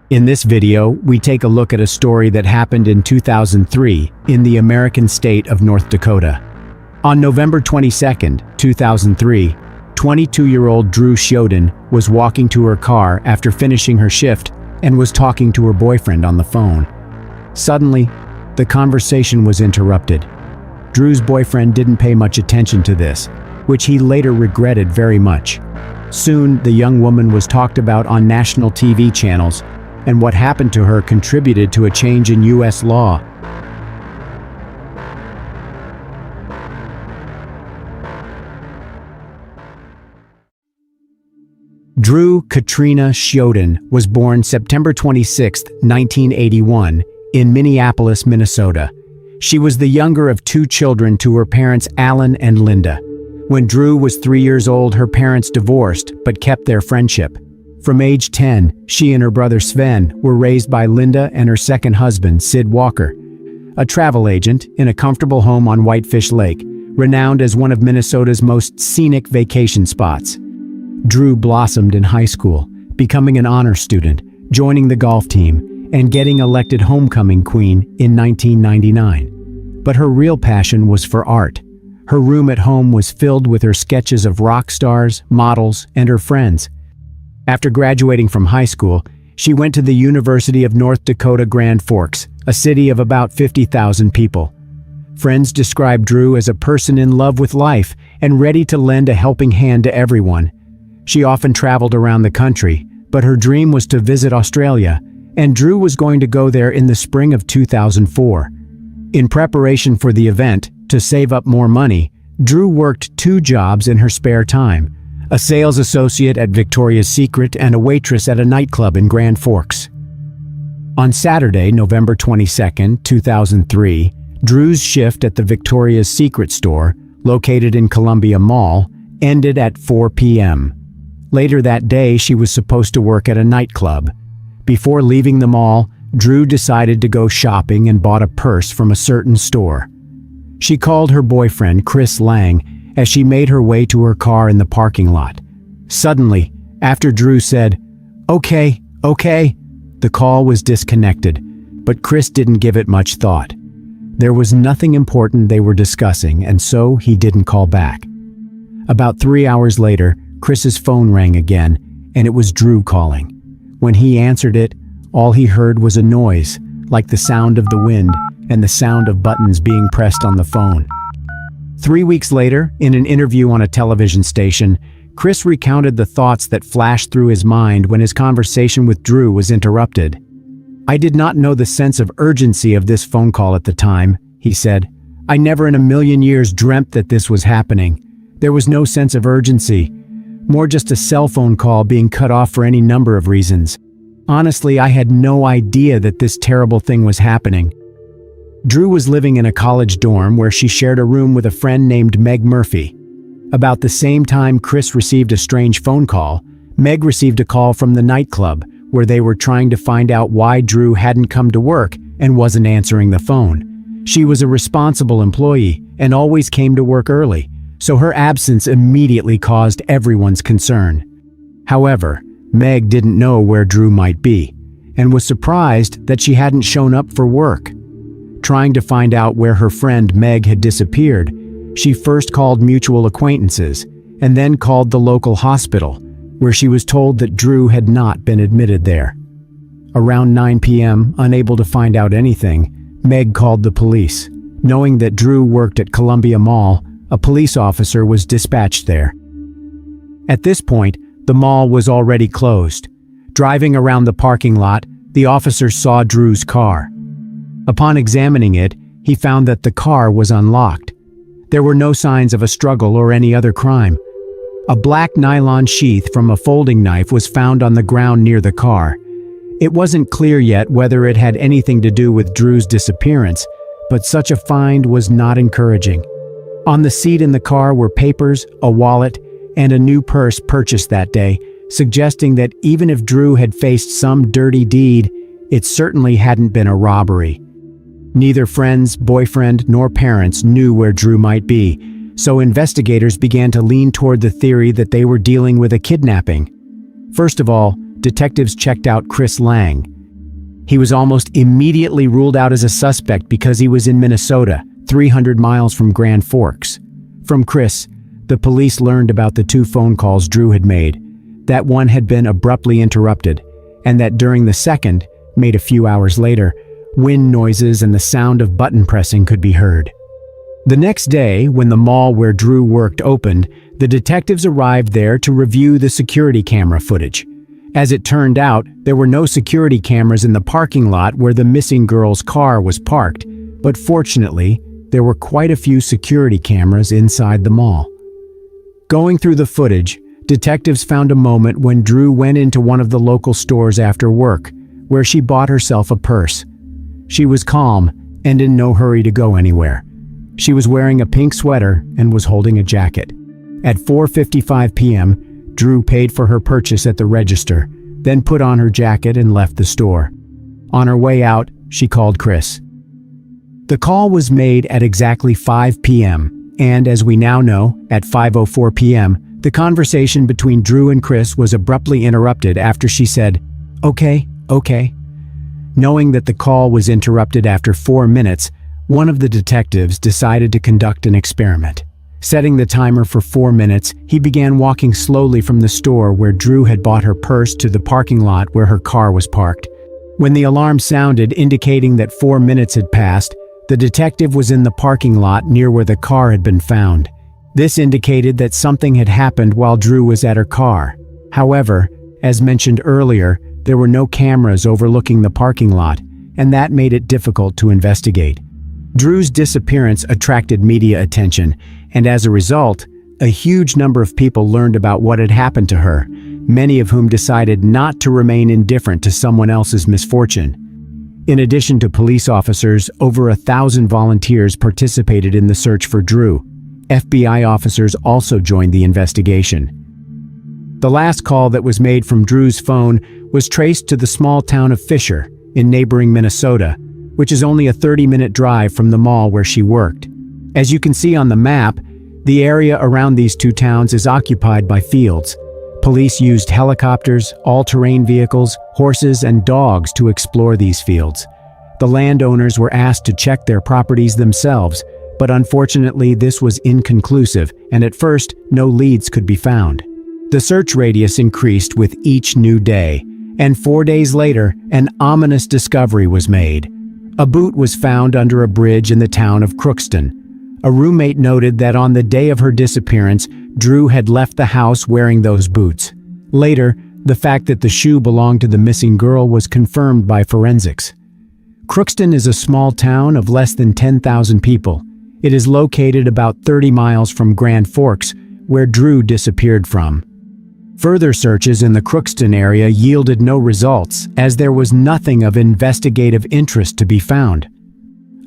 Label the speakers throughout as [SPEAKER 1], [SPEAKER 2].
[SPEAKER 1] In this video, we take a look at a story that happened in 2003 in the American state of North Dakota. On November 22, 2003, 22-year-old Dru Sjodin was walking to her car after finishing her shift and was talking to her boyfriend on the phone. Suddenly, the conversation was interrupted. Dru's boyfriend didn't pay much attention to this, which he later regretted very much. Soon, the young woman was talked about on national TV channels, and what happened to her contributed to a change in U.S. law. Dru Katrina Sjodin was born September 26, 1981, in Minneapolis, Minnesota. She was the younger of two children to her parents Alan and Linda. When Dru was 3 years old, her parents divorced but kept their friendship. From age 10, she and her brother Sven were raised by Linda and her second husband, Sid Walker, a travel agent in a comfortable home on Whitefish Lake, renowned as one of Minnesota's most scenic vacation spots. Dru blossomed in high school, becoming an honor student, joining the golf team, and getting elected homecoming queen in 1999. But her real passion was for art. Her room at home was filled with her sketches of rock stars, models, and her friends. After graduating from high school, she went to the University of North Dakota Grand Forks, a city of about 50,000 people. Friends described Dru as a person in love with life and ready to lend a helping hand to everyone. She often traveled around the country, but her dream was to visit Australia, and Dru was going to go there in the spring of 2004. In preparation for the event, to save up more money, Dru worked 2 jobs in her spare time: a sales associate at Victoria's Secret and a waitress at a nightclub in Grand Forks. On Saturday, November 22, 2003, Dru's shift at the Victoria's Secret store, located in Columbia Mall, ended at 4 p.m. Later that day, she was supposed to work at a nightclub. Before leaving the mall, Dru decided to go shopping and bought a purse from a certain store. She called her boyfriend, Chris Lang, as she made her way to her car in the parking lot. Suddenly, after Dru said, "Okay, the call was disconnected, but Chris didn't give it much thought. There was nothing important they were discussing, and so he didn't call back. About 3 hours later, Chris's phone rang again, and it was Dru calling. When he answered it, all he heard was a noise, like the sound of the wind and the sound of buttons being pressed on the phone. 3 weeks later, in an interview on a television station, Chris recounted the thoughts that flashed through his mind when his conversation with Dru was interrupted. "I did not know the sense of urgency of this phone call at the time," he said. "I never in a million years dreamt that this was happening. There was no sense of urgency. More just a cell phone call being cut off for any number of reasons. Honestly, I had no idea that this terrible thing was happening." Dru was living in a college dorm where she shared a room with a friend named Meg Murphy. About the same time Chris received a strange phone call, Meg received a call from the nightclub where they were trying to find out why Dru hadn't come to work and wasn't answering the phone. She was a responsible employee and always came to work early, so her absence immediately caused everyone's concern. However, Meg didn't know where Dru might be and was surprised that she hadn't shown up for work. Trying to find out where her friend Meg had disappeared, she first called mutual acquaintances and then called the local hospital, where she was told that Dru had not been admitted there. Around 9 p.m., unable to find out anything, Meg called the police. Knowing that Dru worked at Columbia Mall, a police officer was dispatched there. At this point, the mall was already closed. Driving around the parking lot, the officer saw Dru's car. Upon examining it, he found that the car was unlocked. There were no signs of a struggle or any other crime. A black nylon sheath from a folding knife was found on the ground near the car. It wasn't clear yet whether it had anything to do with Dru's disappearance, but such a find was not encouraging. On the seat in the car were papers, a wallet, and a new purse purchased that day, suggesting that even if Dru had faced some dirty deed, it certainly hadn't been a robbery. Neither friends, boyfriend, nor parents knew where Dru might be, so investigators began to lean toward the theory that they were dealing with a kidnapping. First of all, detectives checked out Chris Lang, He was almost immediately ruled out as a suspect because he was in Minnesota, 300 miles from Grand Forks. From Chris, the police learned about the 2 phone calls Dru had made, that one had been abruptly interrupted, and that during the second, made a few hours later, wind noises and the sound of button pressing could be heard. The next day, when the mall where Dru worked opened, the detectives arrived there to review the security camera footage. As it turned out, there were no security cameras in the parking lot where the missing girl's car was parked, but fortunately, there were quite a few security cameras inside the mall. Going through the footage, detectives found a moment when Dru went into one of the local stores after work, where she bought herself a purse. She was calm and in no hurry to go anywhere. She was wearing a pink sweater and was holding a jacket. At 4:55 p.m., Dru paid for her purchase at the register, then put on her jacket and left the store. On her way out, she called Chris. The call was made at exactly 5 p.m., and as we now know, at 5:04 p.m., the conversation between Dru and Chris was abruptly interrupted after she said, "Okay." Knowing that the call was interrupted after 4 minutes, one of the detectives decided to conduct an experiment. Setting the timer for 4 minutes, he began walking slowly from the store where Dru had bought her purse to the parking lot where her car was parked. When the alarm sounded indicating that 4 minutes had passed, the detective was in the parking lot near where the car had been found. This indicated that something had happened while Dru was at her car. However, as mentioned earlier, there were no cameras overlooking the parking lot, and that made it difficult to investigate. Dru's disappearance attracted media attention, and as a result, a huge number of people learned about what had happened to her, many of whom decided not to remain indifferent to someone else's misfortune. In addition to police officers, over 1,000 volunteers participated in the search for Dru. FBI officers also joined the investigation. The last call that was made from Dru's phone was traced to the small town of Fisher in neighboring Minnesota, which is only a 30-minute drive from the mall where she worked. As you can see on the map, the area around these 2 towns is occupied by fields. Police used helicopters, all-terrain vehicles, horses, and dogs to explore these fields. The landowners were asked to check their properties themselves, but unfortunately this was inconclusive, and at first, no leads could be found. The search radius increased with each new day, and 4 days later, an ominous discovery was made. A boot was found under a bridge in the town of Crookston. A roommate noted that on the day of her disappearance, Dru had left the house wearing those boots. Later, the fact that the shoe belonged to the missing girl was confirmed by forensics. Crookston is a small town of less than 10,000 people. It is located about 30 miles from Grand Forks, where Dru disappeared from. Further searches in the Crookston area yielded no results, as there was nothing of investigative interest to be found.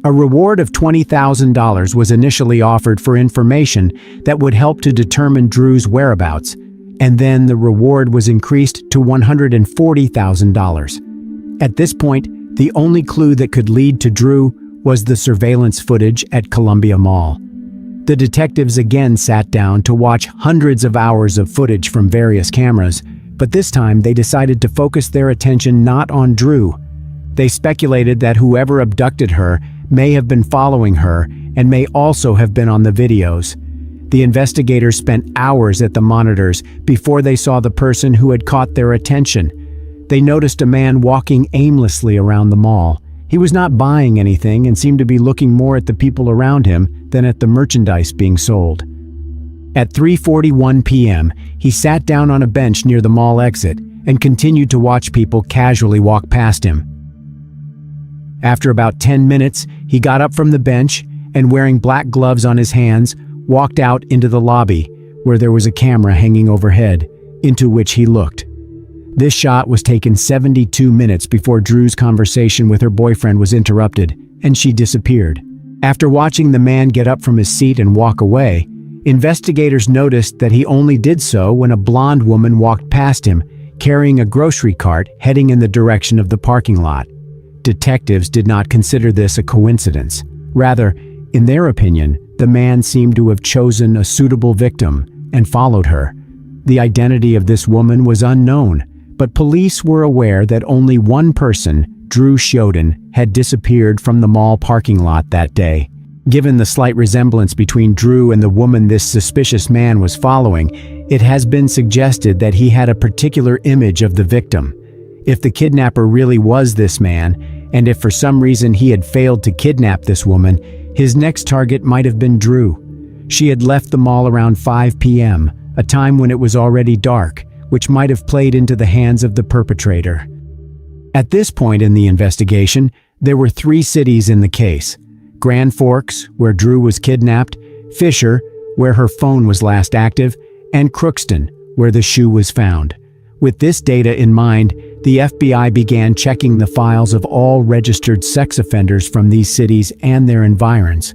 [SPEAKER 1] A reward of $20,000 was initially offered for information that would help to determine Dru's whereabouts, and then the reward was increased to $140,000. At this point, the only clue that could lead to Dru was the surveillance footage at Columbia Mall. The detectives again sat down to watch hundreds of hours of footage from various cameras, but this time they decided to focus their attention not on Dru. They speculated that whoever abducted her may have been following her and may also have been on the videos. The investigators spent hours at the monitors before they saw the person who had caught their attention. They noticed a man walking aimlessly around the mall. He was not buying anything and seemed to be looking more at the people around him than at the merchandise being sold. At 3:41 p.m., he sat down on a bench near the mall exit and continued to watch people casually walk past him. After about 10 minutes, he got up from the bench and, wearing black gloves on his hands, walked out into the lobby, where there was a camera hanging overhead, into which he looked. This shot was taken 72 minutes before Dru's conversation with her boyfriend was interrupted, and she disappeared. After watching the man get up from his seat and walk away, investigators noticed that he only did so when a blonde woman walked past him, carrying a grocery cart heading in the direction of the parking lot. Detectives did not consider this a coincidence. Rather, in their opinion, the man seemed to have chosen a suitable victim and followed her. The identity of this woman was unknown, but police were aware that only one person, Dru Sjodin had disappeared from the mall parking lot that day. Given the slight resemblance between Dru and the woman this suspicious man was following, it has been suggested that he had a particular image of the victim. If the kidnapper really was this man, and if for some reason he had failed to kidnap this woman, his next target might have been Dru. She had left the mall around 5 p.m., a time when it was already dark, which might have played into the hands of the perpetrator. At this point in the investigation, there were 3 cities in the case: Grand Forks, where Dru was kidnapped; Fisher, where her phone was last active; and Crookston, where the shoe was found. With this data in mind, the FBI began checking the files of all registered sex offenders from these cities and their environs.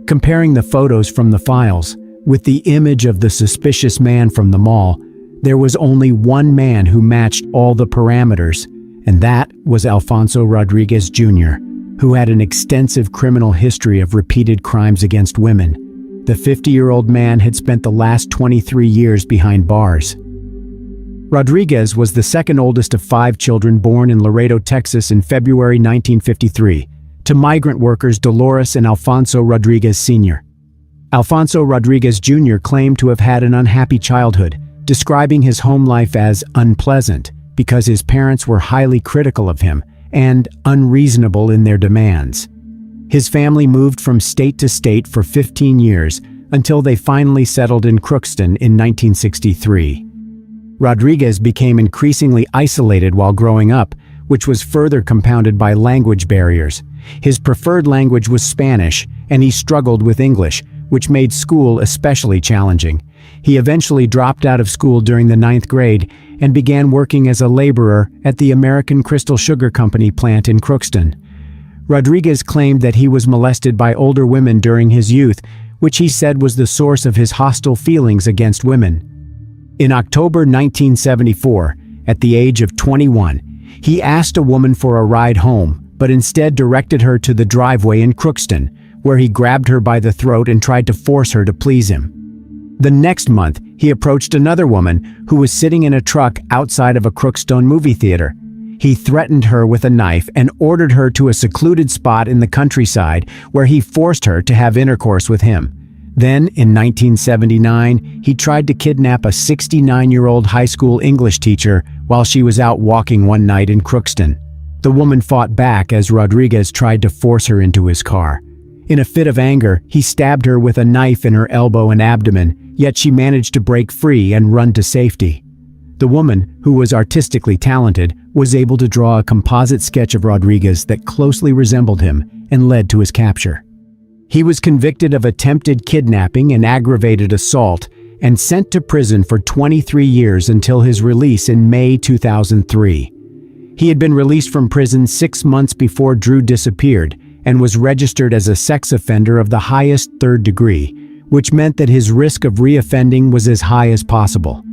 [SPEAKER 1] Comparing the photos from the files with the image of the suspicious man from the mall, there was only one man who matched all the parameters, and that was Alfonso Rodriguez Jr., who had an extensive criminal history of repeated crimes against women. The 50-year-old man had spent the last 23 years behind bars. Rodriguez was the second oldest of 5 children born in Laredo, Texas in February 1953, to migrant workers Dolores and Alfonso Rodriguez Sr. Alfonso Rodriguez Jr. claimed to have had an unhappy childhood, describing his home life as unpleasant because his parents were highly critical of him and unreasonable in their demands. His family moved from state to state for 15 years until they finally settled in Crookston in 1963. Rodriguez became increasingly isolated while growing up, which was further compounded by language barriers. His preferred language was Spanish, and he struggled with English, which made school especially challenging. He eventually dropped out of school during the 9th grade and began working as a laborer at the American Crystal Sugar Company plant in Crookston. Rodriguez claimed that he was molested by older women during his youth, which he said was the source of his hostile feelings against women. In October 1974, at the age of 21, he asked a woman for a ride home, but instead directed her to the driveway in Crookston, where he grabbed her by the throat and tried to force her to please him. The next month, he approached another woman who was sitting in a truck outside of a Crookston movie theater. He threatened her with a knife and ordered her to a secluded spot in the countryside where he forced her to have intercourse with him. Then, in 1979, he tried to kidnap a 69-year-old high school English teacher while she was out walking one night in Crookston. The woman fought back as Rodriguez tried to force her into his car. In a fit of anger, he stabbed her with a knife in her elbow and abdomen, yet she managed to break free and run to safety. The woman, who was artistically talented, was able to draw a composite sketch of Rodriguez that closely resembled him and led to his capture. He was convicted of attempted kidnapping and aggravated assault and sent to prison for 23 years until his release in May 2003. He had been released from prison 6 months before Dru disappeared and was registered as a sex offender of the highest 3rd degree, which meant that his risk of reoffending was as high as possible.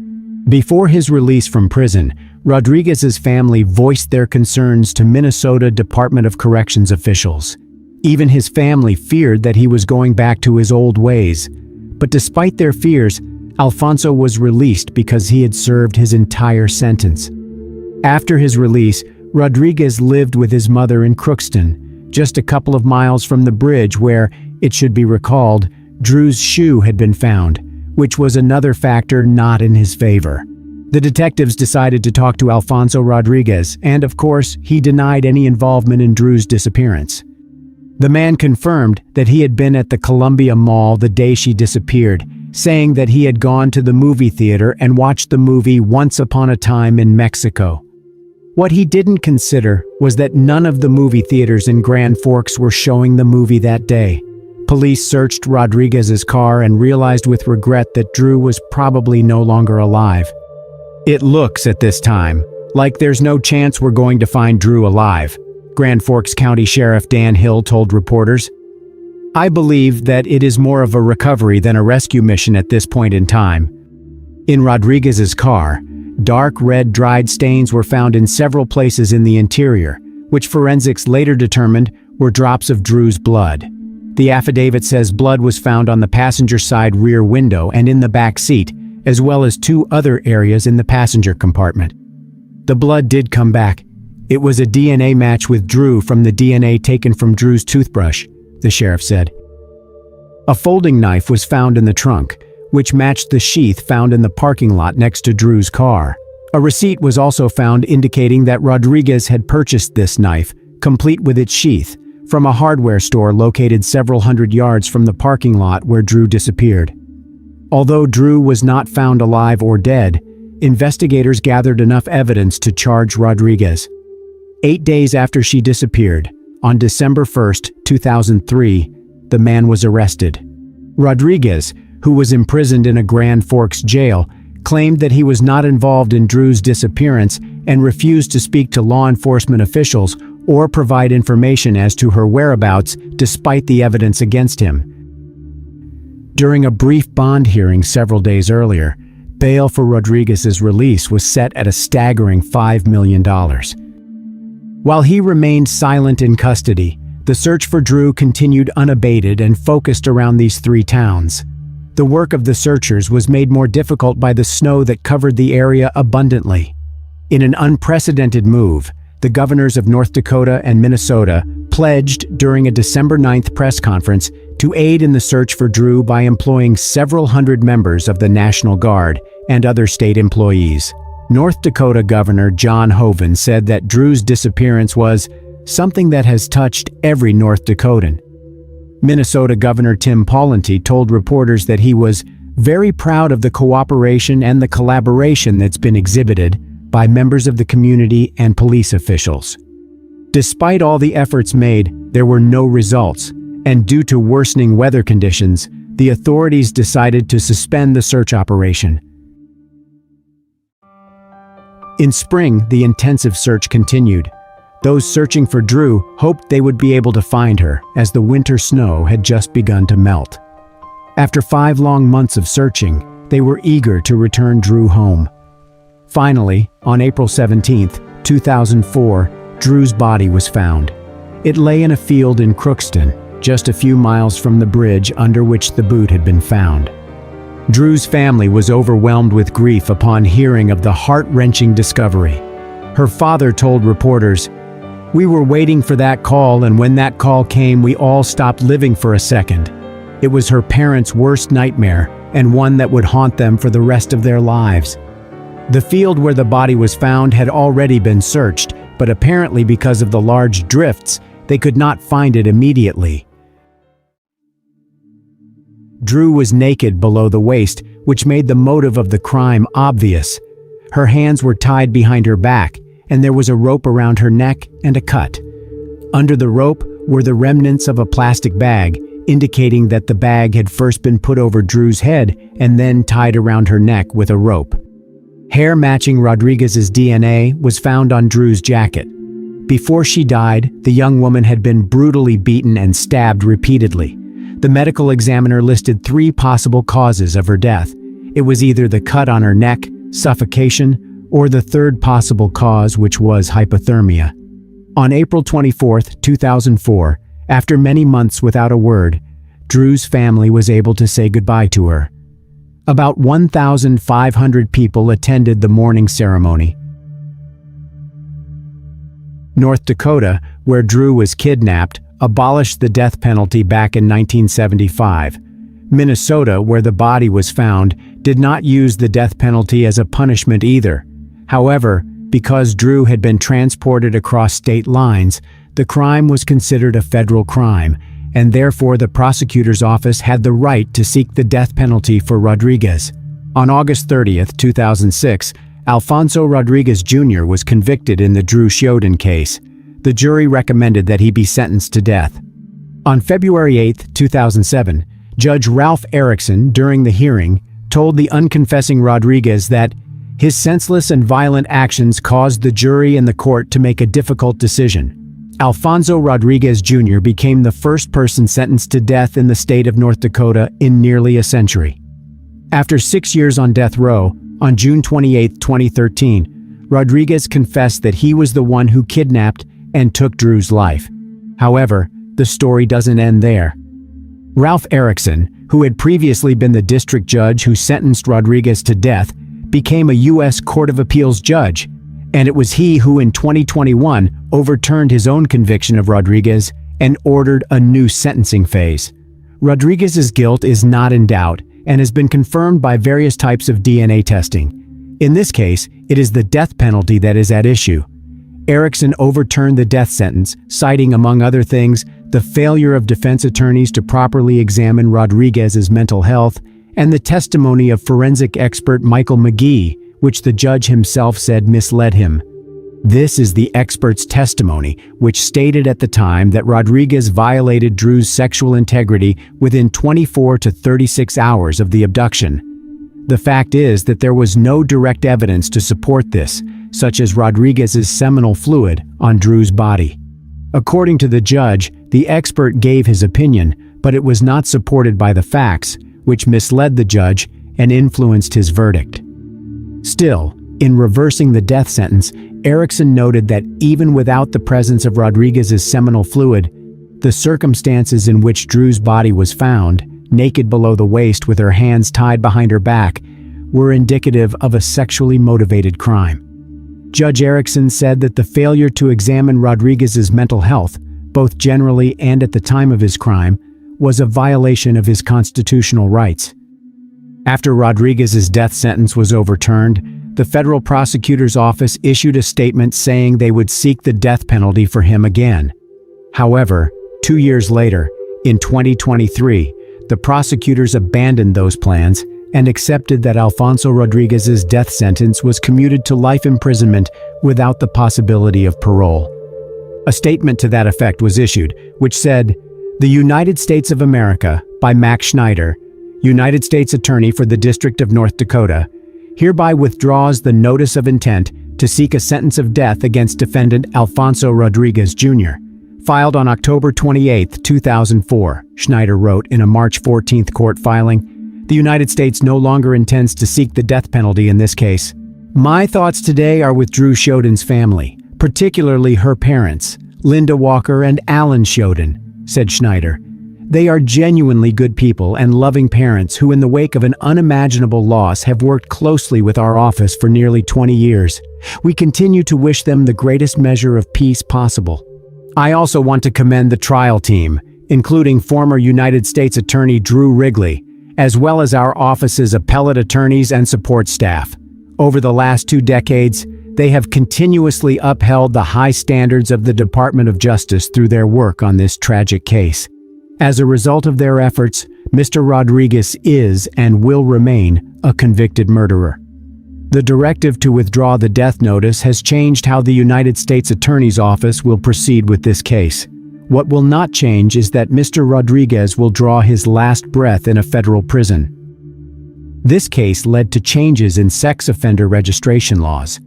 [SPEAKER 1] Before his release from prison, Rodriguez's family voiced their concerns to Minnesota Department of Corrections officials. Even his family feared that he was going back to his old ways. But despite their fears, Alfonso was released because he had served his entire sentence. After his release, Rodriguez lived with his mother in Crookston, just a couple of miles from the bridge where, it should be recalled, Dru's shoe had been found, which was another factor not in his favor. The detectives decided to talk to Alfonso Rodriguez, and of course, he denied any involvement in Dru's disappearance. The man confirmed that he had been at the Columbia Mall the day she disappeared, saying that he had gone to the movie theater and watched the movie Once Upon a Time in Mexico. What he didn't consider was that none of the movie theaters in Grand Forks were showing the movie that day. Police searched Rodriguez's car and realized with regret that Dru was probably no longer alive. "It looks, at this time, like there's no chance we're going to find Dru alive," Grand Forks County Sheriff Dan Hill told reporters. "I believe that it is more of a recovery than a rescue mission at this point in time." In Rodriguez's car, dark red dried stains were found in several places in the interior, which forensics later determined were drops of Dru's blood. The affidavit says blood was found on the passenger side rear window and in the back seat, as well as 2 other areas in the passenger compartment. The blood did come back, It was a DNA match with Dru from the DNA taken from Dru's toothbrush, the sheriff said. A folding knife was found in the trunk, which matched the sheath found in the parking lot next to Dru's car. A receipt was also found indicating that Rodriguez had purchased this knife, complete with its sheath, from a hardware store located several hundred yards from the parking lot where Dru disappeared. Although Dru was not found alive or dead, investigators gathered enough evidence to charge Rodriguez. 8 days after she disappeared, on December 1, 2003, the man was arrested. Rodriguez, who was imprisoned in a Grand Forks jail, claimed that he was not involved in Dru's disappearance and refused to speak to law enforcement officials or provide information as to her whereabouts despite the evidence against him. During a brief bond hearing several days earlier, bail for Rodriguez's release was set at a staggering $5 million. While he remained silent in custody, the search for Dru continued unabated and focused around these 3 towns. The work of the searchers was made more difficult by the snow that covered the area abundantly. In an unprecedented move, the governors of North Dakota and Minnesota pledged during a December 9th press conference to aid in the search for Dru by employing several hundred members of the National Guard and other state employees. North Dakota Governor John Hoeven said that Dru's disappearance was something that has touched every North Dakotan. Minnesota Governor Tim Pawlenty told reporters that he was very proud of the cooperation and the collaboration that's been exhibited by members of the community and police officials. Despite all the efforts made, there were no results, and due to worsening weather conditions, the authorities decided to suspend the search operation. In spring, the intensive search continued. Those searching for Dru hoped they would be able to find her, as the winter snow had just begun to melt. After 5 long months of searching, they were eager to return Dru home. Finally, on April 17, 2004, Dru's body was found. It lay in a field in Crookston, just a few miles from the bridge under which the boot had been found. Dru's family was overwhelmed with grief upon hearing of the heart-wrenching discovery. Her father told reporters, "We were waiting for that call, and when that call came, we all stopped living for a second. It was her parents' worst nightmare, and one that would haunt them for the rest of their lives." The field where the body was found had already been searched, but apparently because of the large drifts, they could not find it immediately. Dru was naked below the waist, which made the motive of the crime obvious. Her hands were tied behind her back, and there was a rope around her neck and a cut. Under the rope were the remnants of a plastic bag, indicating that the bag had first been put over Dru's head and then tied around her neck with a rope. Hair matching Rodriguez's DNA was found on Dru's jacket. Before she died, the young woman had been brutally beaten and stabbed repeatedly. The medical examiner listed 3 possible causes of her death. It was either the cut on her neck, suffocation, or the third possible cause, which was hypothermia. On April 24, 2004, after many months without a word, Dru's family was able to say goodbye to her. About 1,500 people attended the mourning ceremony. North Dakota, where Dru was kidnapped, abolished the death penalty back in 1975. Minnesota, where the body was found, did not use the death penalty as a punishment either. However, because Dru had been transported across state lines, the crime was considered a federal crime, and therefore the prosecutor's office had the right to seek the death penalty for Rodriguez. On August 30, 2006, Alfonso Rodriguez Jr. was convicted in the Dru Sjodin case. The jury recommended that he be sentenced to death. On February 8, 2007, Judge Ralph Erickson, during the hearing, told the unconfessing Rodriguez that his senseless and violent actions caused the jury and the court to make a difficult decision. Alfonso Rodriguez Jr. became the first person sentenced to death in the state of North Dakota in nearly a century. After 6 years on death row, on June 28, 2013, Rodriguez confessed that he was the one who kidnapped and took Dru's life. However, the story doesn't end there. Ralph Erickson, who had previously been the district judge who sentenced Rodriguez to death, became a U.S. Court of Appeals judge, And it was he who in 2021 overturned his own conviction of Rodriguez and ordered a new sentencing phase. Rodriguez's guilt is not in doubt and has been confirmed by various types of DNA testing. In this case, it is the death penalty that is at issue. Erickson overturned the death sentence, citing, among other things, the failure of defense attorneys to properly examine Rodriguez's mental health and the testimony of forensic expert Michael McGee, which the judge himself said misled him. This is the expert's testimony, which stated at the time that Rodriguez violated Dru's sexual integrity within 24 to 36 hours of the abduction. The fact is that there was no direct evidence to support this, such as Rodriguez's seminal fluid on Dru's body. According to the judge, the expert gave his opinion, but it was not supported by the facts, which misled the judge and influenced his verdict. Still, in reversing the death sentence, Erickson noted that even without the presence of Rodriguez's seminal fluid, the circumstances in which Dru's body was found, naked below the waist with her hands tied behind her back, were indicative of a sexually motivated crime. Judge Erickson said that the failure to examine Rodriguez's mental health, both generally and at the time of his crime, was a violation of his constitutional rights. After Rodriguez's death sentence was overturned, the federal prosecutor's office issued a statement saying they would seek the death penalty for him again. However, 2 years later, in 2023, the prosecutors abandoned those plans and accepted that Alfonso Rodriguez's death sentence was commuted to life imprisonment without the possibility of parole. A statement to that effect was issued, which said, "The United States of America, by Max Schneider, United States Attorney for the District of North Dakota, hereby withdraws the notice of intent to seek a sentence of death against defendant Alfonso Rodriguez Jr., filed on October 28, 2004, Schneider wrote in a March 14 court filing. The United States no longer intends to seek the death penalty in this case. My thoughts today are with Dru Sjodin's family, particularly her parents, Linda Walker and Alan Sjodin," said Schneider. "They are genuinely good people and loving parents who, in the wake of an unimaginable loss, have worked closely with our office for nearly 20 years. We continue to wish them the greatest measure of peace possible. I also want to commend the trial team, including former United States Attorney Drew Wrigley, as well as our office's appellate attorneys and support staff. Over the last 2 decades, they have continuously upheld the high standards of the Department of Justice through their work on this tragic case. As a result of their efforts, Mr. Rodriguez is and will remain a convicted murderer. The directive to withdraw the death notice has changed how the United States Attorney's Office will proceed with this case. What will not change is that Mr. Rodriguez will draw his last breath in a federal prison. This case led to changes in sex offender registration laws.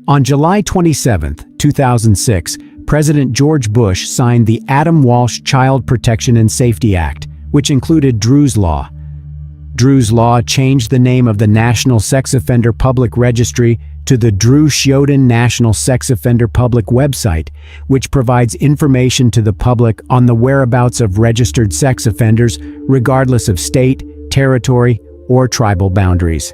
[SPEAKER 1] On July 27, 2006, President George Bush signed the Adam Walsh Child Protection and Safety Act, which included Dru's Law. Dru's Law changed the name of the National Sex Offender Public Registry to the Dru Sjodin National Sex Offender Public website, which provides information to the public on the whereabouts of registered sex offenders, regardless of state, territory, or tribal boundaries.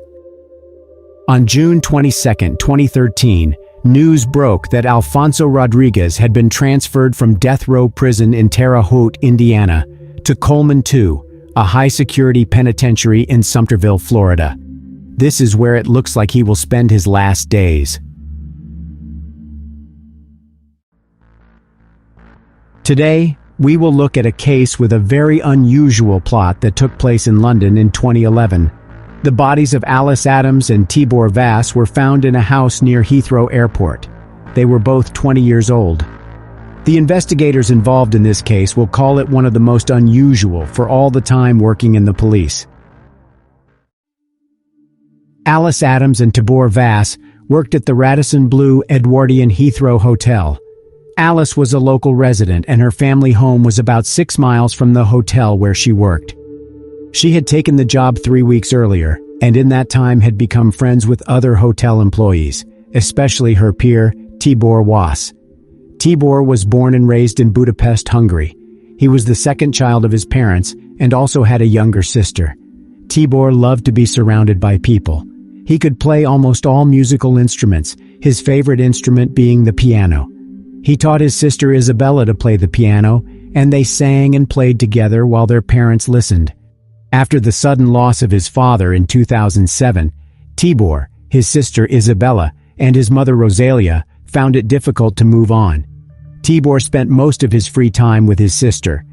[SPEAKER 1] On June 22, 2013, news broke that Alfonso Rodriguez had been transferred from death row prison in Terre Haute, Indiana, to Coleman II, a high-security penitentiary in Sumterville, Florida. This is where it looks like he will spend his last days. Today, we will look at a case with a very unusual plot that took place in London in 2011. The bodies of Alice Adams and Tibor Vass were found in a house near Heathrow Airport. They were both 20 years old. The investigators involved in this case will call it one of the most unusual for all the time working in the police. Alice Adams and Tibor Vass worked at the Radisson Blu Edwardian Heathrow Hotel. Alice was a local resident and her family home was about 6 miles from the hotel where she worked. She had taken the job 3 weeks earlier, and in that time had become friends with other hotel employees, especially her peer, Tibor Vass. Tibor was born and raised in Budapest, Hungary. He was the second child of his parents and also had a younger sister. Tibor loved to be surrounded by people. He could play almost all musical instruments, his favorite instrument being the piano. He taught his sister Isabella to play the piano, and they sang and played together while their parents listened. After the sudden loss of his father in 2007, Tibor, his sister Isabella, and his mother Rosalia found it difficult to move on. Tibor spent most of his free time with his sister.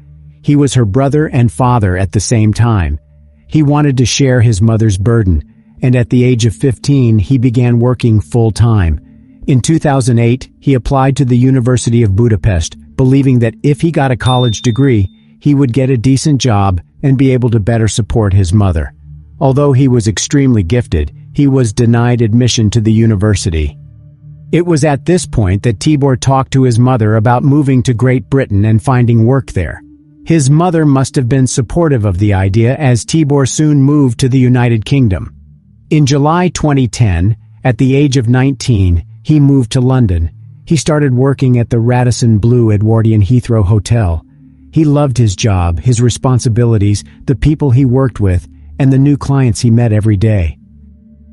[SPEAKER 1] He was her brother and father at the same time. He wanted to share his mother's burden, and at the age of 15 he began working full-time. In 2008, he applied to the University of Budapest, believing that if he got a college degree, he would get a decent job and be able to better support his mother. Although he was extremely gifted, he was denied admission to the university. It was at this point that Tibor talked to his mother about moving to Great Britain and finding work there. His mother must have been supportive of the idea, as Tibor soon moved to the United Kingdom. In July 2010, at the age of 19, he moved to London. He started working at the Radisson Blu Edwardian Heathrow Hotel. He loved his job, his responsibilities, the people he worked with, and the new clients he met every day.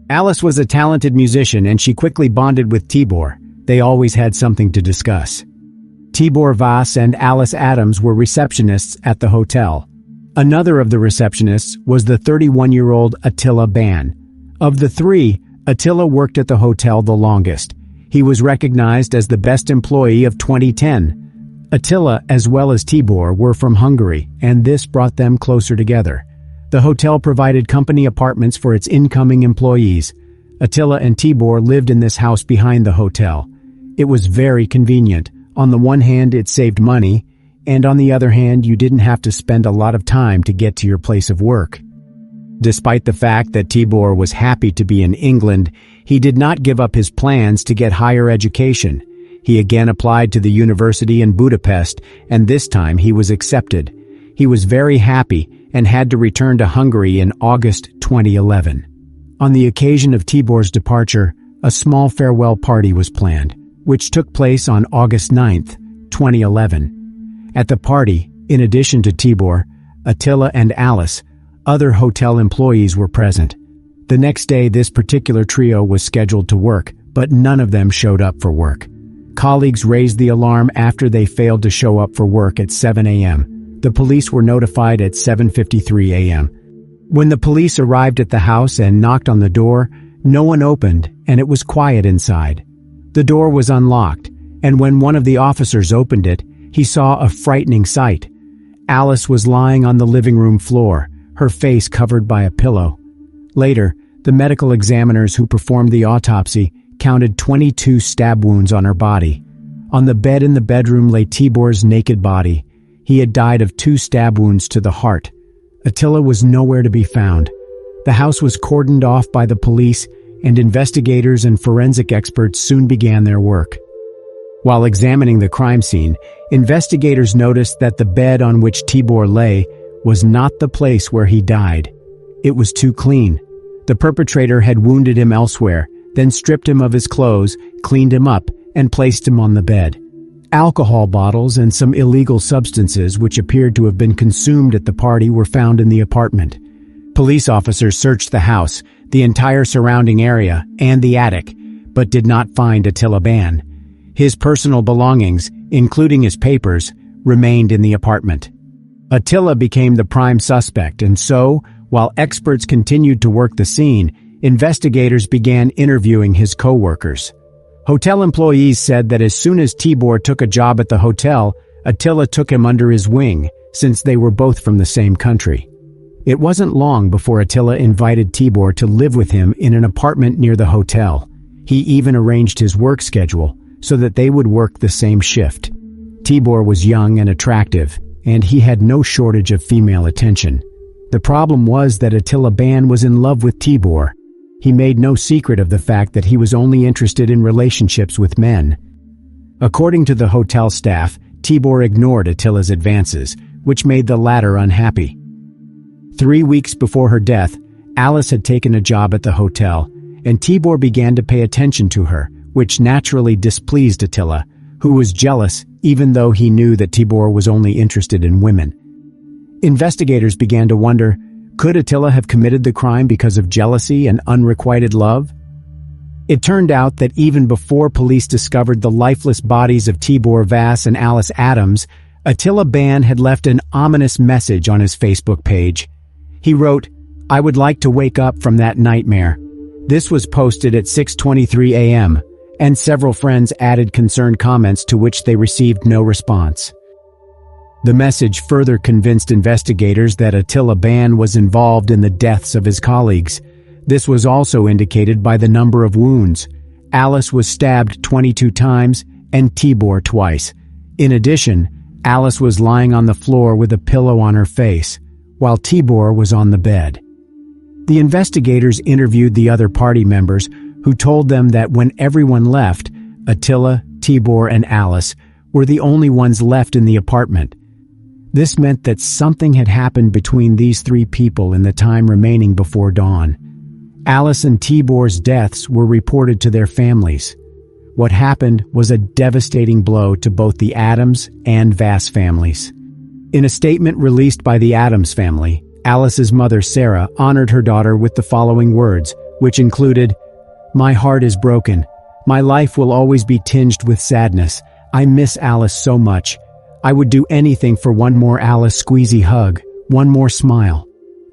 [SPEAKER 1] Alice was a talented musician, and she quickly bonded with Tibor. They always had something to discuss. Tibor Vass and Alice Adams were receptionists at the hotel. Another of the receptionists was the 31-year-old Attila Ban. Of the three, Attila worked at the hotel the longest. He was recognized as the best employee of 2010. Attila, as well as Tibor, were from Hungary, and this brought them closer together. The hotel provided company apartments for its incoming employees. Attila and Tibor lived in this house behind the hotel. It was very convenient. On the one hand, it saved money, and on the other hand, you didn't have to spend a lot of time to get to your place of work. Despite the fact that Tibor was happy to be in England, he did not give up his plans to get higher education. He again applied to the university in Budapest, and this time he was accepted. He was very happy and had to return to Hungary in August 2011. On the occasion of Tibor's departure, a small farewell party was planned, which took place on August 9, 2011. At the party, in addition to Tibor, Attila and Alice, other hotel employees were present. The next day, this particular trio was scheduled to work, but none of them showed up for work. Colleagues raised the alarm after they failed to show up for work at 7 a.m. The police were notified at 7:53 a.m. When the police arrived at the house and knocked on the door, no one opened, and it was quiet inside. The door was unlocked, and when one of the officers opened it, he saw a frightening sight. Alice was lying on the living room floor, her face covered by a pillow. Later, the medical examiners who performed the autopsy counted 22 stab wounds on her body. On the bed in the bedroom lay Tibor's naked body. He had died of 2 stab wounds to the heart. Attila was nowhere to be found. The house was cordoned off by the police, and investigators and forensic experts soon began their work. While examining the crime scene, investigators noticed that the bed on which Tibor lay was not the place where he died. It was too clean. The perpetrator had wounded him elsewhere, then stripped him of his clothes, cleaned him up, and placed him on the bed. Alcohol bottles and some illegal substances which appeared to have been consumed at the party were found in the apartment. Police officers searched the house, the entire surrounding area, and the attic, but did not find Attila Ban. His personal belongings, including his papers, remained in the apartment. Attila became the prime suspect, and so, while experts continued to work the scene, investigators began interviewing his co-workers. Hotel employees said that as soon as Tibor took a job at the hotel, Attila took him under his wing, since they were both from the same country. It wasn't long before Attila invited Tibor to live with him in an apartment near the hotel. He even arranged his work schedule so that they would work the same shift. Tibor was young and attractive, and he had no shortage of female attention. The problem was that Attila Ban was in love with Tibor. He made no secret of the fact that he was only interested in relationships with men. According to the hotel staff, Tibor ignored Attila's advances, which made the latter unhappy. 3 weeks before her death, Alice had taken a job at the hotel, and Tibor began to pay attention to her, which naturally displeased Attila, who was jealous even though he knew that Tibor was only interested in women. Investigators began to wonder, Could Attila have committed the crime because of jealousy and unrequited love? It turned out that even before police discovered the lifeless bodies of Tibor Vass and Alice Adams, Attila Ban had left an ominous message on his Facebook page. He wrote, "I would like to wake up from that nightmare." This was posted at 6:23 a.m., and several friends added concerned comments to which they received no response. The message further convinced investigators that Attila Ban was involved in the deaths of his colleagues. This was also indicated by the number of wounds. Alice was stabbed 22 times and Tibor twice. In addition, Alice was lying on the floor with a pillow on her face, while Tibor was on the bed. The investigators interviewed the other party members, who told them that when everyone left, Attila, Tibor, and Alice were the only ones left in the apartment. This meant that something had happened between these three people in the time remaining before dawn. Alice and Tibor's deaths were reported to their families. What happened was a devastating blow to both the Adams and Vass families. In a statement released by the Adams family, Alice's mother, Sarah, honored her daughter with the following words, which included, "My heart is broken. My life will always be tinged with sadness. I miss Alice so much. I would do anything for one more Alice squeezy hug, one more smile."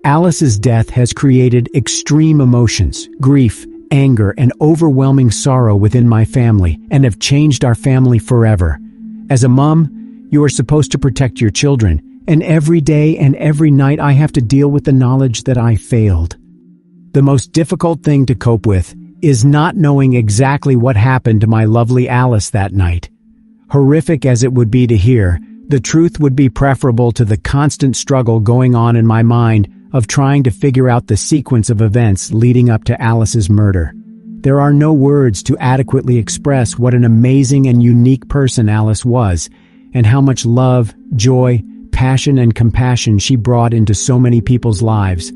[SPEAKER 1] Alice's death has created extreme emotions, grief, anger, and overwhelming sorrow within my family, and have changed our family forever. As a mom, you are supposed to protect your children, and every day and every night I have to deal with the knowledge that I failed. The most difficult thing to cope with is not knowing exactly what happened to my lovely Alice that night. Horrific as it would be to hear, the truth would be preferable to the constant struggle going on in my mind of trying to figure out the sequence of events leading up to Alice's murder. There are no words to adequately express what an amazing and unique person Alice was, and how much love, joy, passion, and compassion she brought into so many people's lives.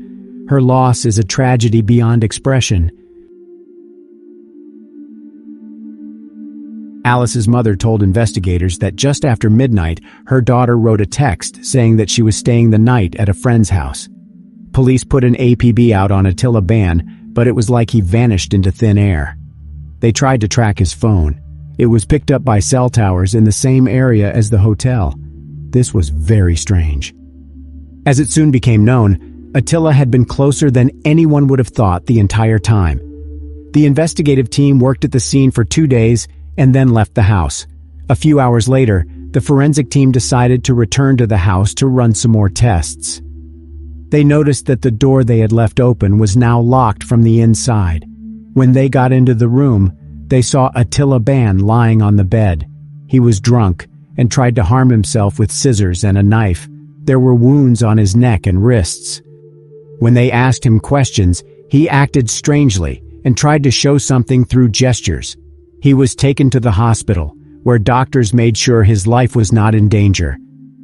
[SPEAKER 1] Her loss is a tragedy beyond expression. Alice's mother told investigators that just after midnight, her daughter wrote a text saying that she was staying the night at a friend's house. Police put an APB out on Attila Ban, but it was like he vanished into thin air. They tried to track his phone. It was picked up by cell towers in the same area as the hotel. This was very strange. As it soon became known, Attila had been closer than anyone would have thought the entire time. The investigative team worked at the scene for 2 days and then left the house. A few hours later, the forensic team decided to return to the house to run some more tests. They noticed that the door they had left open was now locked from the inside. When they got into the room, they saw Attila Ban lying on the bed. He was drunk and tried to harm himself with scissors and a knife. There were wounds on his neck and wrists. When they asked him questions, he acted strangely and tried to show something through gestures. He was taken to the hospital, where doctors made sure his life was not in danger.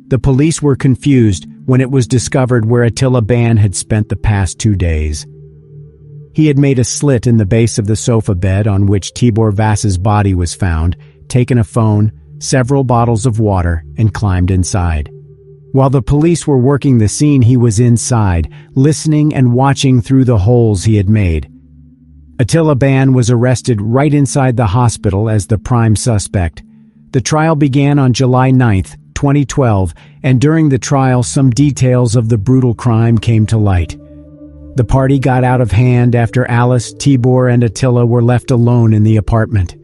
[SPEAKER 1] The police were confused when it was discovered where Attila Ban had spent the past 2 days. He had made a slit in the base of the sofa bed on which Tibor Vass's body was found, taken a phone, several bottles of water, and climbed inside. While the police were working the scene, he was inside, listening and watching through the holes he had made. Attila Ban was arrested right inside the hospital as the prime suspect. The trial began on July 9th, 2012, and during the trial some details of the brutal crime came to light. The party got out of hand after Alice, Tibor, and Attila were left alone in the apartment.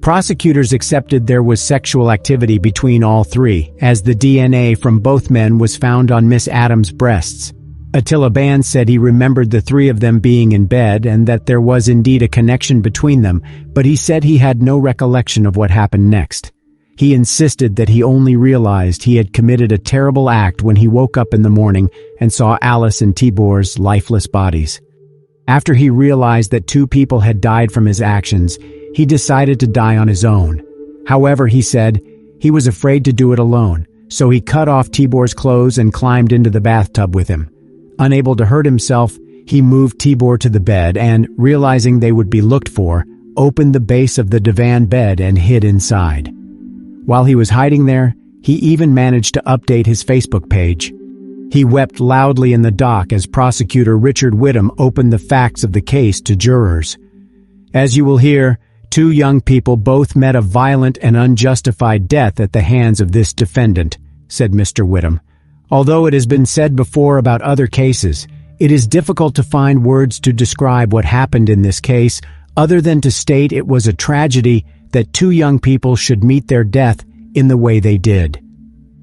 [SPEAKER 1] Prosecutors accepted there was sexual activity between all three, as the DNA from both men was found on Miss Adams' breasts. Attila Ban said he remembered the three of them being in bed and that there was indeed a connection between them, but he said he had no recollection of what happened next. He insisted that he only realized he had committed a terrible act when he woke up in the morning and saw Alice and Tibor's lifeless bodies. After he realized that 2 people had died from his actions, he decided to die on his own. However, he said, he was afraid to do it alone, so he cut off Tibor's clothes and climbed into the bathtub with him. Unable to hurt himself, he moved Tibor to the bed and, realizing they would be looked for, opened the base of the divan bed and hid inside. While he was hiding there, he even managed to update his Facebook page. He wept loudly in the dock as prosecutor Richard Whittam opened the facts of the case to jurors. As you will hear, two young people both met a violent and unjustified death at the hands of this defendant, said Mr. Whittam. Although it has been said before about other cases, it is difficult to find words to describe what happened in this case other than to state it was a tragedy that two young people should meet their death in the way they did.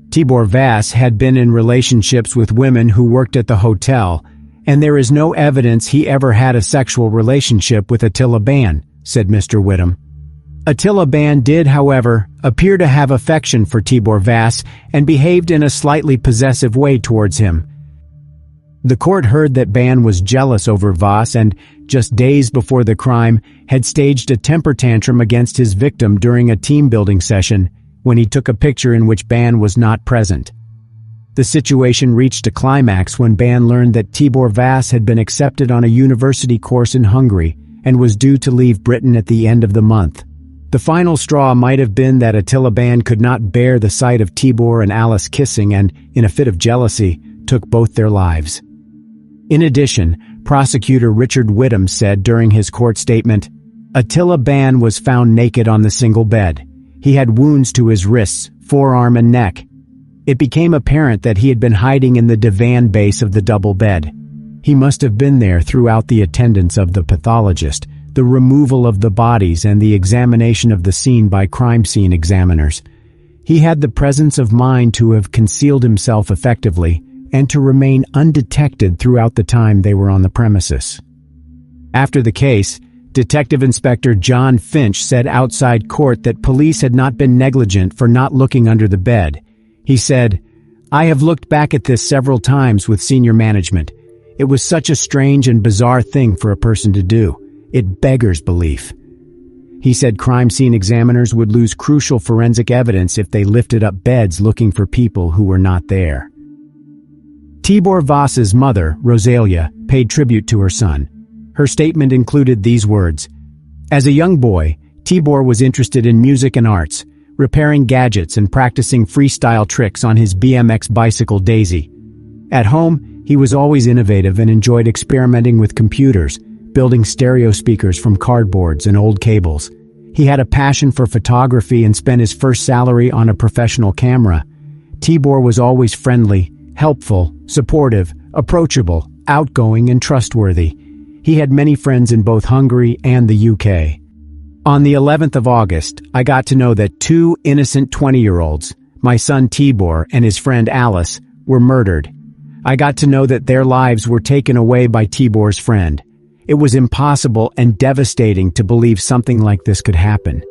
[SPEAKER 1] Tibor Vass had been in relationships with women who worked at the hotel, and there is no evidence he ever had a sexual relationship with Attila Ban, said Mr. Whittam. Attila Ban did, however, appear to have affection for Tibor Vass and behaved in a slightly possessive way towards him. The court heard that Ban was jealous over Vass and, just days before the crime, had staged a temper tantrum against his victim during a team-building session when he took a picture in which Ban was not present. The situation reached a climax when Ban learned that Tibor Vass had been accepted on a university course in Hungary and was due to leave Britain at the end of the month. The final straw might have been that Attila Ban could not bear the sight of Tibor and Alice kissing and, in a fit of jealousy, took both their lives. In addition, prosecutor Richard Whittam said during his court statement, Attila Ban was found naked on the single bed. He had wounds to his wrists, forearm, and neck. It became apparent that he had been hiding in the divan base of the double bed. He must have been there throughout the attendance of the pathologist, the removal of the bodies, and the examination of the scene by crime scene examiners. He had the presence of mind to have concealed himself effectively and to remain undetected throughout the time they were on the premises. After the case, Detective Inspector John Finch said outside court that police had not been negligent for not looking under the bed. He said, "I have looked back at this several times with senior management. It was such a strange and bizarre thing for a person to do. It beggars belief." He said crime scene examiners would lose crucial forensic evidence if they lifted up beds looking for people who were not there. Tibor Vass's mother, Rosalia, paid tribute to her son. Her statement included these words, "As a young boy, Tibor was interested in music and arts, repairing gadgets and practicing freestyle tricks on his BMX bicycle Daisy. At home, he was always innovative and enjoyed experimenting with computers, building stereo speakers from cardboards and old cables. He had a passion for photography and spent his first salary on a professional camera. Tibor was always friendly, helpful, supportive, approachable, outgoing, and trustworthy. He had many friends in both Hungary and the UK. On the 11th of August, I got to know that two innocent 20-year-olds, my son Tibor and his friend Alice, were murdered. I got to know that their lives were taken away by Tibor's friend. It was impossible and devastating to believe something like this could happen.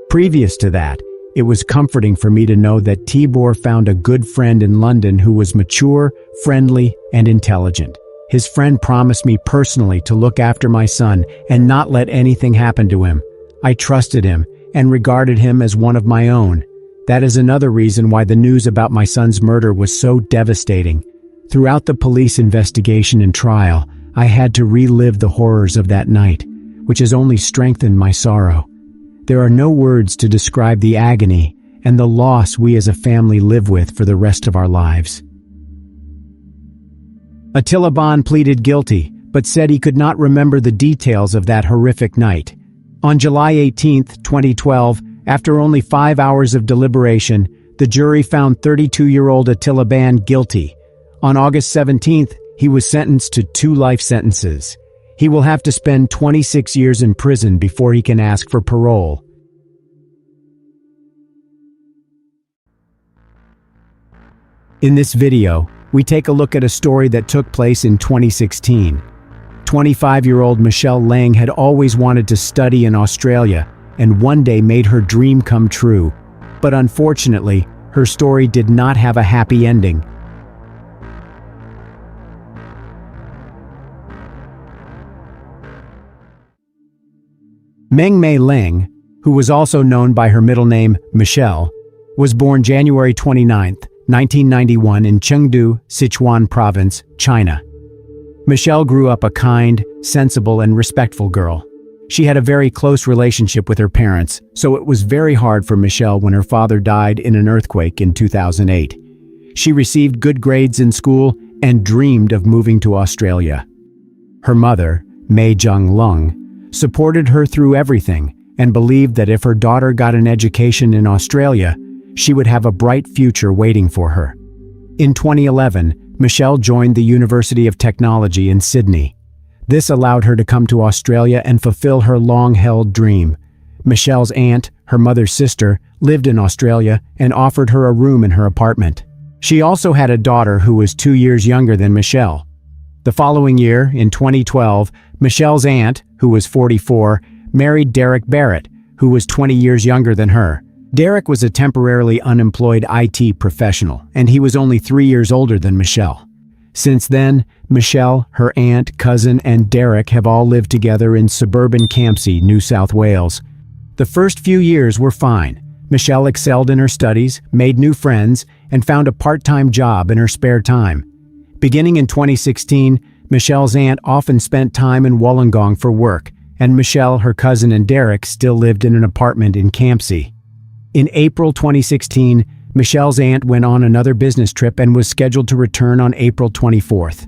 [SPEAKER 1] Previous to that, it was comforting for me to know that Tibor found a good friend in London who was mature, friendly, and intelligent. His friend promised me personally to look after my son and not let anything happen to him. I trusted him and regarded him as one of my own. That is another reason why the news about my son's murder was so devastating. Throughout the police investigation and trial, I had to relive the horrors of that night, which has only strengthened my sorrow. There are no words to describe the agony and the loss we as a family live with for the rest of our lives. Attila Ban pleaded guilty, but said he could not remember the details of that horrific night. On July 18, 2012, after only 5 hours of deliberation, the jury found 32-year-old Attila Ban guilty. On August 17th, he was sentenced to 2 life sentences. He will have to spend 26 years in prison before he can ask for parole. In this video, we take a look at a story that took place in 2016. 25-year-old Michelle Lang had always wanted to study in Australia and one day made her dream come true. But unfortunately, her story did not have a happy ending. Meng Mei Lang, who was also known by her middle name Michelle, was born January 29, 1991 in Chengdu, Sichuan Province, China. Michelle grew up a kind, sensible, and respectful girl. She had a very close relationship with her parents, so it was very hard for Michelle when her father died in an earthquake in 2008. She received good grades in school and dreamed of moving to Australia. Her mother, Mei Jung-lung, supported her through everything and believed that if her daughter got an education in Australia, she would have a bright future waiting for her. In 2011, Michelle joined the University of Technology in Sydney. This allowed her to come to Australia and fulfill her long-held dream. Michelle's aunt, her mother's sister, lived in Australia and offered her a room in her apartment. She also had a daughter who was 2 years younger than Michelle. The following year, in 2012, Michelle's aunt, who was 44, married Derek Barrett, who was 20 years younger than her. Derek was a temporarily unemployed IT professional, and he was only 3 years older than Michelle. Since then, Michelle, her aunt, cousin, and Derek have all lived together in suburban Campsie, New South Wales. The first few years were fine. Michelle excelled in her studies, made new friends, and found a part-time job in her spare time. Beginning in 2016, Michelle's aunt often spent time in Wollongong for work, and Michelle, her cousin, and Derek still lived in an apartment in Campsie. In April 2016, Michelle's aunt went on another business trip and was scheduled to return on April 24th.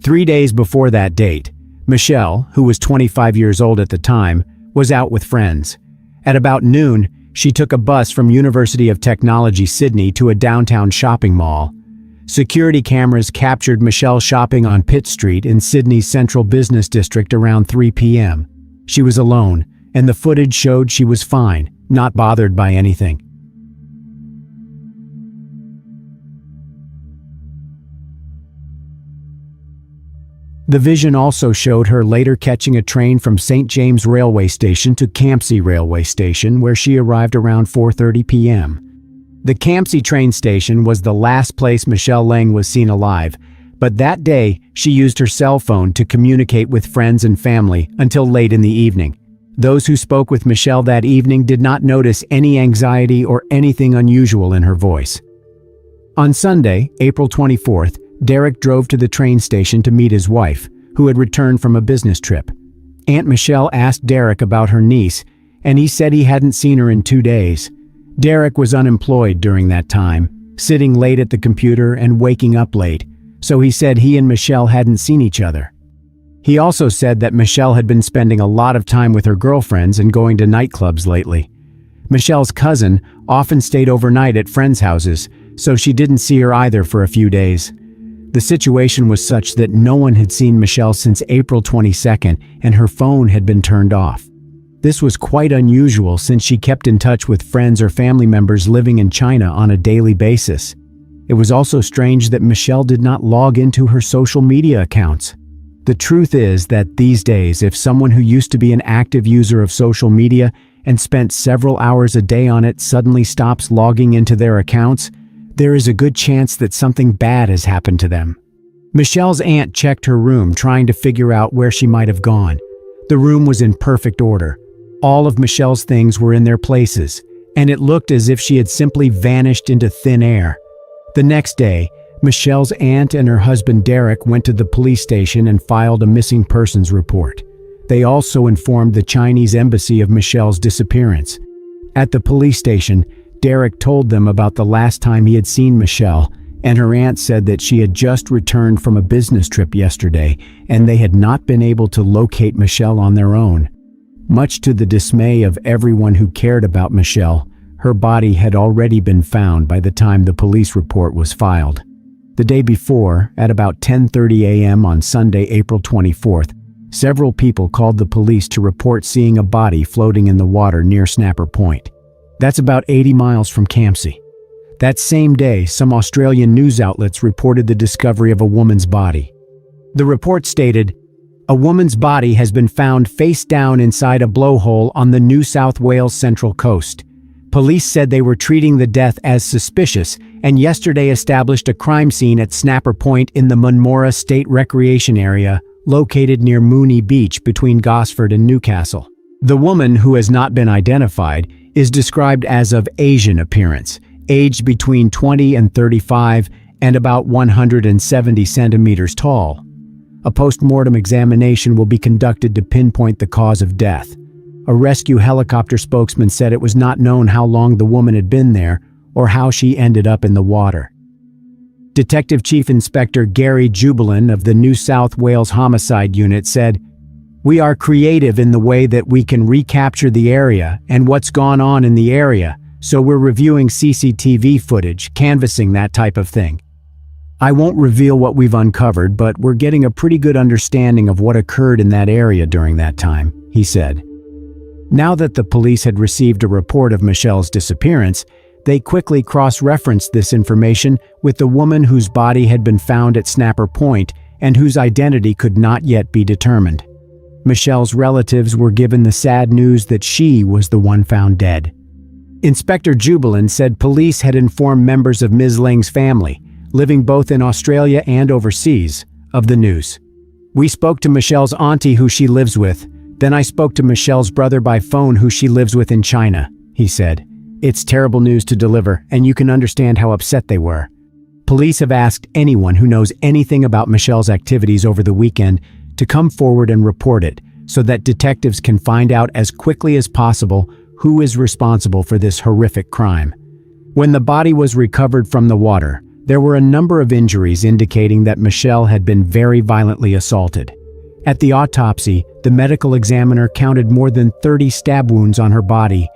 [SPEAKER 1] 3 days before that date, Michelle, who was 25 years old at the time, was out with friends. At about noon, she took a bus from University of Technology Sydney to a downtown shopping mall. Security cameras captured Michelle shopping on Pitt Street in Sydney's central business district around 3 p.m. She was alone, and the footage showed she was fine, not bothered by anything. The vision also showed her later catching a train from St. James Railway Station to Campsie Railway Station, where she arrived around 4:30 p.m. The Campsie train station was the last place Michelle Lang was seen alive, but that day she used her cell phone to communicate with friends and family until late in the evening. Those who spoke with Michelle that evening did not notice any anxiety or anything unusual in her voice. On Sunday, April 24th, Derek drove to the train station to meet his wife, who had returned from a business trip. Aunt Michelle asked Derek about her niece, and he said he hadn't seen her in 2 days. Derek was unemployed during that time, sitting late at the computer and waking up late, so he said he and Michelle hadn't seen each other. He also said that Michelle had been spending a lot of time with her girlfriends and going to nightclubs lately. Michelle's cousin often stayed overnight at friends' houses, so she didn't see her either for a few days. The situation was such that no one had seen Michelle since April 22nd, and her phone had been turned off. This was quite unusual since she kept in touch with friends or family members living in China on a daily basis. It was also strange that Michelle did not log into her social media accounts. The truth is that these days, if someone who used to be an active user of social media and spent several hours a day on it suddenly stops logging into their accounts, there is a good chance that something bad has happened to them. Michelle's aunt checked her room trying to figure out where she might have gone. The room was in perfect order. All of Michelle's things were in their places, and it looked as if she had simply vanished into thin air. The next day, Michelle's aunt and her husband Derek went to the police station and filed a missing persons report. They also informed the Chinese embassy of Michelle's disappearance. At the police station, Derek told them about the last time he had seen Michelle, and her aunt said that she had just returned from a business trip yesterday, and they had not been able to locate Michelle on their own. Much to the dismay of everyone who cared about Michelle, her body had already been found by the time the police report was filed. The day before, at about 10:30 a.m. on Sunday, April 24th, several people called the police to report seeing a body floating in the water near Snapper Point. That's about 80 miles from Campsie. That same day, some Australian news outlets reported the discovery of a woman's body. The report stated, "A woman's body has been found face down inside a blowhole on the New South Wales Central Coast. Police said they were treating the death as suspicious and yesterday established a crime scene at Snapper Point in the Munmora State Recreation Area, located near Mooney Beach between Gosford and Newcastle." The woman, who has not been identified, is described as of Asian appearance, aged between 20 and 35, and about 170 centimeters tall. A post-mortem examination will be conducted to pinpoint the cause of death. A rescue helicopter spokesman said it was not known how long the woman had been there or how she ended up in the water. Detective Chief Inspector Dru Sjodin of the New South Wales Homicide Unit said, "We are creative in the way that we can recapture the area and what's gone on in the area, so we're reviewing CCTV footage, canvassing that type of thing. I won't reveal what we've uncovered, but we're getting a pretty good understanding of what occurred in that area during that time," he said. Now that the police had received a report of Michelle's disappearance, they quickly cross-referenced this information with the woman whose body had been found at Snapper Point and whose identity could not yet be determined. Michelle's relatives were given the sad news that she was the one found dead. Inspector Sjodin said police had informed members of Ms. Lang's family, living both in Australia and overseas, of the news. "We spoke to Michelle's auntie who she lives with. Then I spoke to Michelle's brother by phone who she lives with in China," he said. "It's terrible news to deliver, and you can understand how upset they were." Police have asked anyone who knows anything about Michelle's activities over the weekend to come forward and report it, so that detectives can find out as quickly as possible who is responsible for this horrific crime. When the body was recovered from the water, there were a number of injuries indicating that Michelle had been very violently assaulted. At the autopsy, the medical examiner counted more than 30 stab wounds on her body.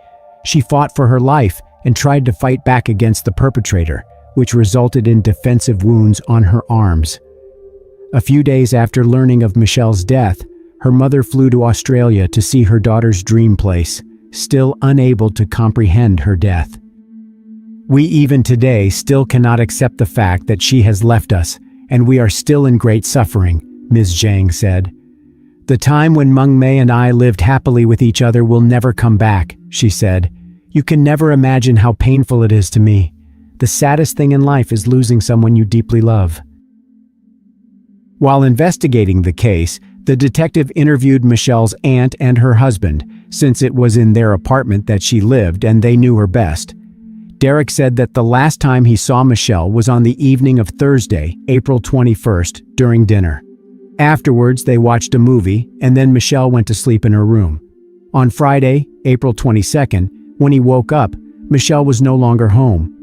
[SPEAKER 1] She fought for her life and tried to fight back against the perpetrator, which resulted in defensive wounds on her arms. A few days after learning of Michelle's death, her mother flew to Australia to see her daughter's dream place, still unable to comprehend her death. "We even today still cannot accept the fact that she has left us, and we are still in great suffering," Ms. Zhang said. "The time when Meng Mei and I lived happily with each other will never come back," she said. "You can never imagine how painful it is to me. The saddest thing in life is losing someone you deeply love." While investigating the case, the detective interviewed Michelle's aunt and her husband, since it was in their apartment that she lived and they knew her best. Derek said that the last time he saw Michelle was on the evening of Thursday, April 21st, during dinner. Afterwards, they watched a movie, and then Michelle went to sleep in her room. On Friday, April 22nd, when he woke up, Michelle was no longer home.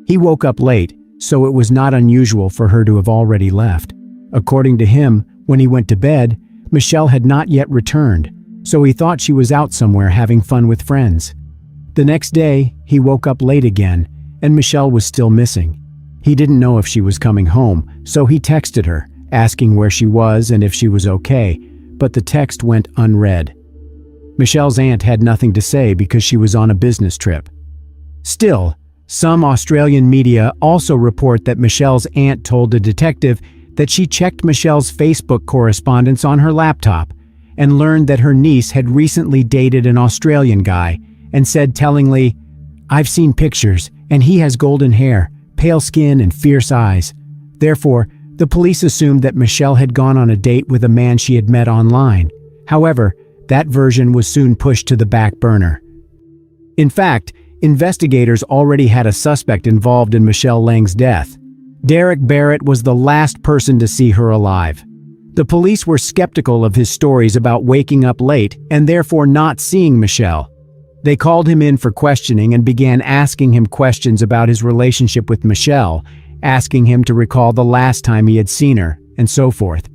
[SPEAKER 1] He woke up late, so it was not unusual for her to have already left. According to him, when he went to bed, Michelle had not yet returned, so he thought she was out somewhere having fun with friends. The next day, he woke up late again, and Michelle was still missing. He didn't know if she was coming home, so he texted her, asking where she was and if she was okay, but the text went unread. Michelle's aunt had nothing to say because she was on a business trip. Still, some Australian media also report that Michelle's aunt told a detective that she checked Michelle's Facebook correspondence on her laptop and learned that her niece had recently dated an Australian guy and said tellingly, "I've seen pictures, and he has golden hair, pale skin, and fierce eyes." Therefore, the police assumed that Michelle had gone on a date with a man she had met online. However, that version was soon pushed to the back burner. In fact, investigators already had a suspect involved in Michelle Lang's death. Derek Barrett was the last person to see her alive. The police were skeptical of his stories about waking up late and therefore not seeing Michelle. They called him in for questioning and began asking him questions about his relationship with Michelle, asking him to recall the last time he had seen her, and so forth.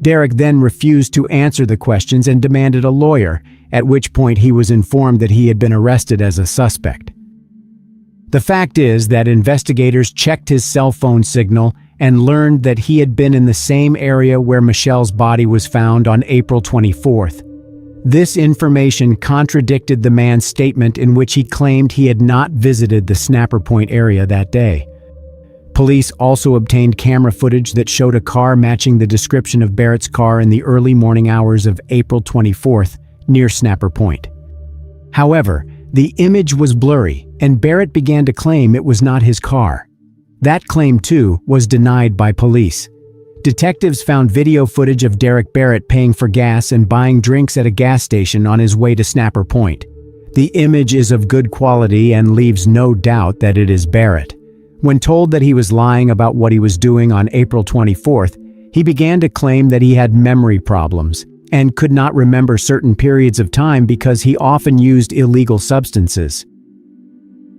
[SPEAKER 1] Derek then refused to answer the questions and demanded a lawyer, at which point he was informed that he had been arrested as a suspect. The fact is that investigators checked his cell phone signal and learned that he had been in the same area where Michelle's body was found on April 24th. This information contradicted the man's statement in which he claimed he had not visited the Snapper Point area that day. Police also obtained camera footage that showed a car matching the description of Barrett's car in the early morning hours of April 24th near Snapper Point. However, the image was blurry, and Barrett began to claim it was not his car. That claim, too, was denied by police. Detectives found video footage of Derek Barrett paying for gas and buying drinks at a gas station on his way to Snapper Point. The image is of good quality and leaves no doubt that it is Barrett. When told that he was lying about what he was doing on April 24th, he began to claim that he had memory problems and could not remember certain periods of time because he often used illegal substances.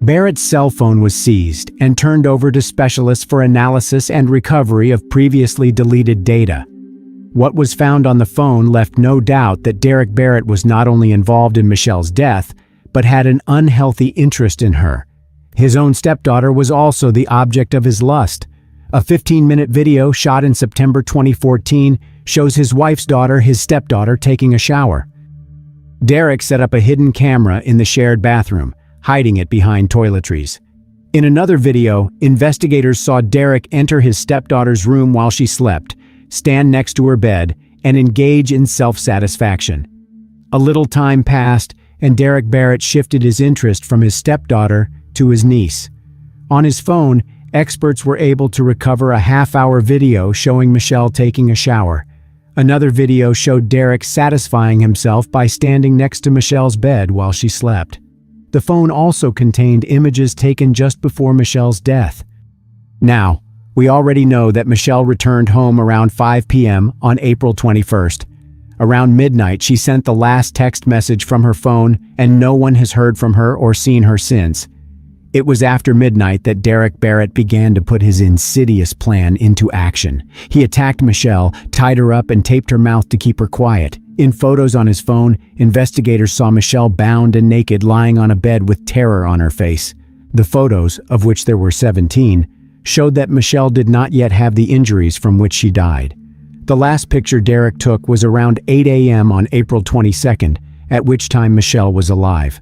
[SPEAKER 1] Barrett's cell phone was seized and turned over to specialists for analysis and recovery of previously deleted data. What was found on the phone left no doubt that Derek Barrett was not only involved in Michelle's death, but had an unhealthy interest in her. His own stepdaughter was also the object of his lust. A 15-minute video shot in September 2014 shows his wife's daughter, his stepdaughter, taking a shower. Derek set up a hidden camera in the shared bathroom, hiding it behind toiletries. In another video, investigators saw Derek enter his stepdaughter's room while she slept, stand next to her bed, and engage in self-satisfaction. A little time passed, and Derek Barrett shifted his interest from his stepdaughter to his niece. On his phone, experts were able to recover a half-hour video showing Michelle taking a shower. Another video showed Derek satisfying himself by standing next to Michelle's bed while she slept. The phone also contained images taken just before Michelle's death. Now, we already know that Michelle returned home around 5 p.m. on April 21st. Around midnight, she sent the last text message from her phone, and no one has heard from her or seen her since. It was after midnight that Derek Barrett began to put his insidious plan into action. He attacked Michelle, tied her up, and taped her mouth to keep her quiet. In photos on his phone, investigators saw Michelle bound and naked, lying on a bed with terror on her face. The photos, of which there were 17, showed that Michelle did not yet have the injuries from which she died. The last picture Derek took was around 8 a.m. on April 22nd, at which time Michelle was alive.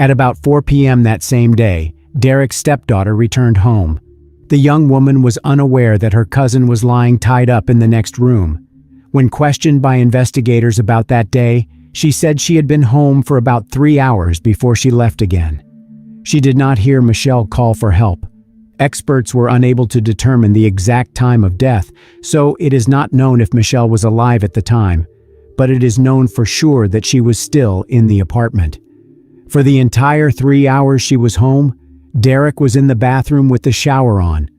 [SPEAKER 1] At about 4 p.m. that same day, Derek's stepdaughter returned home. The young woman was unaware that her cousin was lying tied up in the next room. When questioned by investigators about that day, she said she had been home for about 3 hours before she left again. She did not hear Michelle call for help. Experts were unable to determine the exact time of death, so it is not known if Michelle was alive at the time, but it is known for sure that she was still in the apartment. For the entire 3 hours she was home, Derek was in the bathroom with the shower on.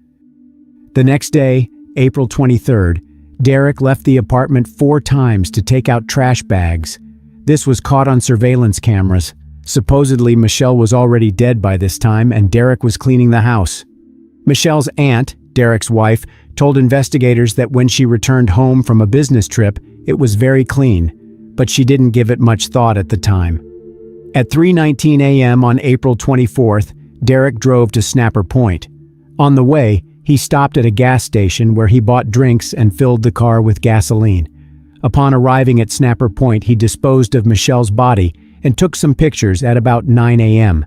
[SPEAKER 1] The next day, April 23rd, Derek left the apartment 4 times to take out trash bags. This was caught on surveillance cameras. Supposedly, Michelle was already dead by this time, and Derek was cleaning the house. Michelle's aunt, Derek's wife, told investigators that when she returned home from a business trip, it was very clean, but she didn't give it much thought at the time. At 3:19 a.m. on April 24th, Derek drove to Snapper Point. On the way, he stopped at a gas station where he bought drinks and filled the car with gasoline. Upon arriving at Snapper Point, he disposed of Michelle's body and took some pictures at about 9 a.m.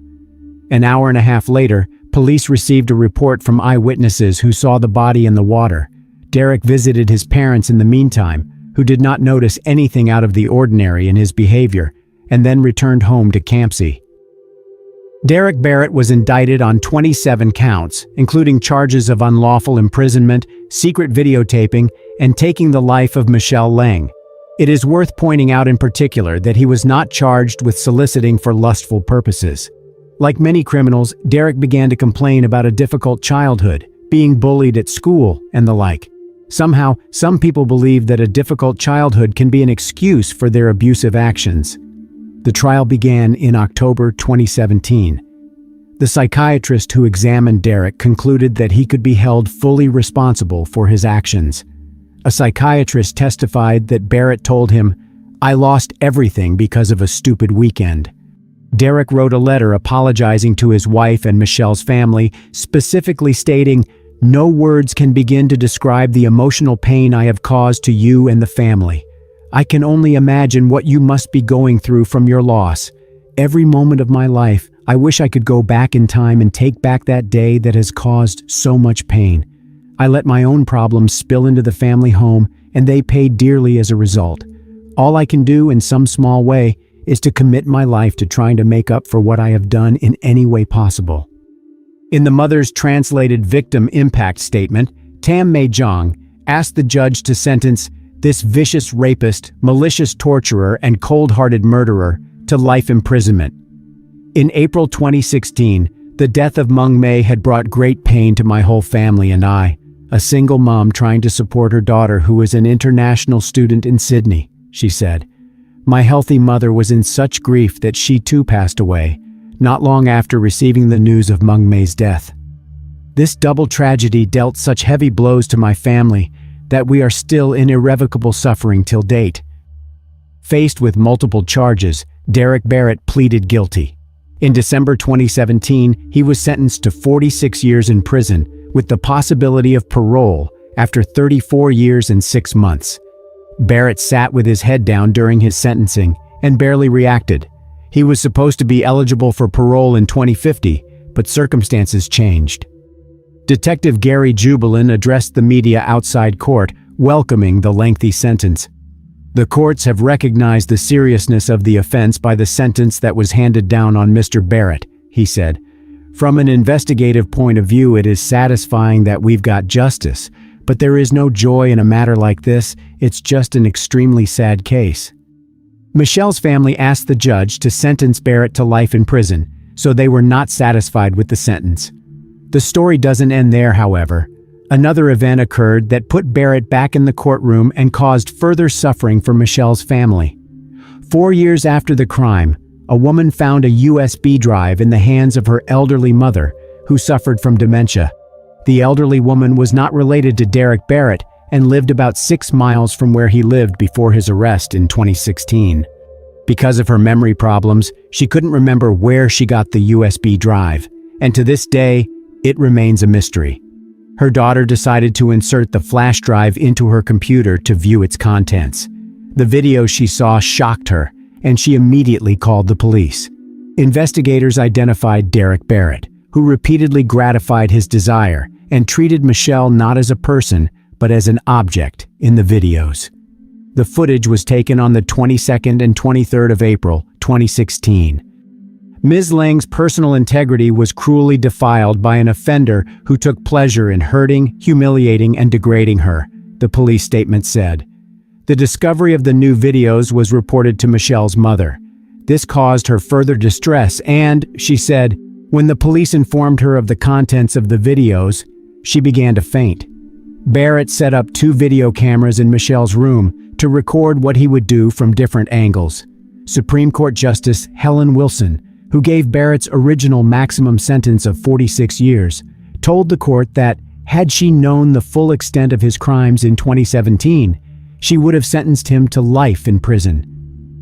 [SPEAKER 1] An hour and a half later, police received a report from eyewitnesses who saw the body in the water. Derek visited his parents in the meantime, who did not notice anything out of the ordinary in his behavior, and then returned home to Campsie. Derek Barrett was indicted on 27 counts, including charges of unlawful imprisonment, secret videotaping, and taking the life of Michelle Leng. It is worth pointing out in particular that he was not charged with soliciting for lustful purposes. Like many criminals, Derek began to complain about a difficult childhood, being bullied at school, and the like. Somehow, some people believe that a difficult childhood can be an excuse for their abusive actions. The trial began in October 2017. The psychiatrist who examined Derek concluded that he could be held fully responsible for his actions. A psychiatrist testified that Barrett told him, "I lost everything because of a stupid weekend." Derek wrote a letter apologizing to his wife and Michelle's family, specifically stating, "No words can begin to describe the emotional pain I have caused to you and the family. I can only imagine what you must be going through from your loss. Every moment of my life, I wish I could go back in time and take back that day that has caused so much pain. I let my own problems spill into the family home, and they paid dearly as a result. All I can do in some small way is to commit my life to trying to make up for what I have done in any way possible." In the mother's translated victim impact statement, Tam Mei Zhang asked the judge to sentence this vicious rapist, malicious torturer, and cold-hearted murderer to life imprisonment. In April 2016, the death of Meng Mei had brought great pain to my whole family and I, a single mom trying to support her daughter who is an international student in Sydney, she said. My healthy mother was in such grief that she too passed away. not long after receiving the news of Meng Mei's death. This double tragedy dealt such heavy blows to my family that we are still in irrevocable suffering till date. Faced with multiple charges, Derek Barrett pleaded guilty. In December 2017, he was sentenced to 46 years in prison with the possibility of parole after 34 years and 6 months. Barrett sat with his head down during his sentencing and barely reacted. He was supposed to be eligible for parole in 2050, but circumstances changed. Detective Gary Jubelin addressed the media outside court, welcoming the lengthy sentence. The courts have recognized the seriousness of the offense by the sentence that was handed down on Mr. Barrett, he said. From an investigative point of view, it is satisfying that we've got justice, but there is no joy in a matter like this. It's just an extremely sad case. Michelle's family asked the judge to sentence Barrett to life in prison, so they were not satisfied with the sentence. The story doesn't end there, however. Another event occurred that put Barrett back in the courtroom and caused further suffering for Michelle's family. 4 years after the crime, a woman found a USB drive in the hands of her elderly mother, who suffered from dementia. The elderly woman was not related to Derek Barrett and lived about 6 miles from where he lived before his arrest in 2016. Because of her memory problems, she couldn't remember where she got the USB drive, and to this day, it remains a mystery. Her daughter decided to insert the flash drive into her computer to view its contents. The video she saw shocked her, and she immediately called the police. Investigators identified Derek Barrett, who repeatedly gratified his desire and treated Michelle not as a person, but as an object in the videos. The footage was taken on the 22nd and 23rd of April, 2016. Ms. Lang's personal integrity was cruelly defiled by an offender who took pleasure in hurting, humiliating, and degrading her, the police statement said. The discovery of the new videos was reported to Michelle's mother. This caused her further distress and, she said, when the police informed her of the contents of the videos, she began to faint. Barrett set up 2 video cameras in Michelle's room to record what he would do from different angles. Supreme Court Justice Helen Wilson, who gave Barrett's original maximum sentence of 46 years, told the court that, had she known the full extent of his crimes in 2017, she would have sentenced him to life in prison.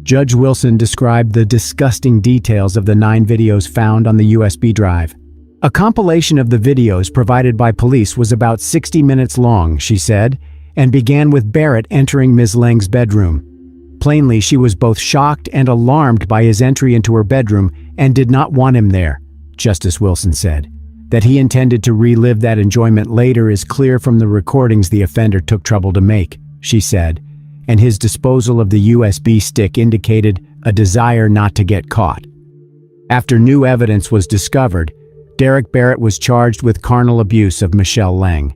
[SPEAKER 1] Judge Wilson described the disgusting details of the 9 videos found on the USB drive. A compilation of the videos provided by police was about 60 minutes long, she said, and began with Barrett entering Ms. Lang's bedroom. Plainly, she was both shocked and alarmed by his entry into her bedroom and did not want him there, Justice Wilson said. That he intended to relive that enjoyment later is clear from the recordings the offender took trouble to make, she said, and his disposal of the USB stick indicated a desire not to get caught. After new evidence was discovered, Derek Barrett was charged with carnal abuse of Michelle Lang.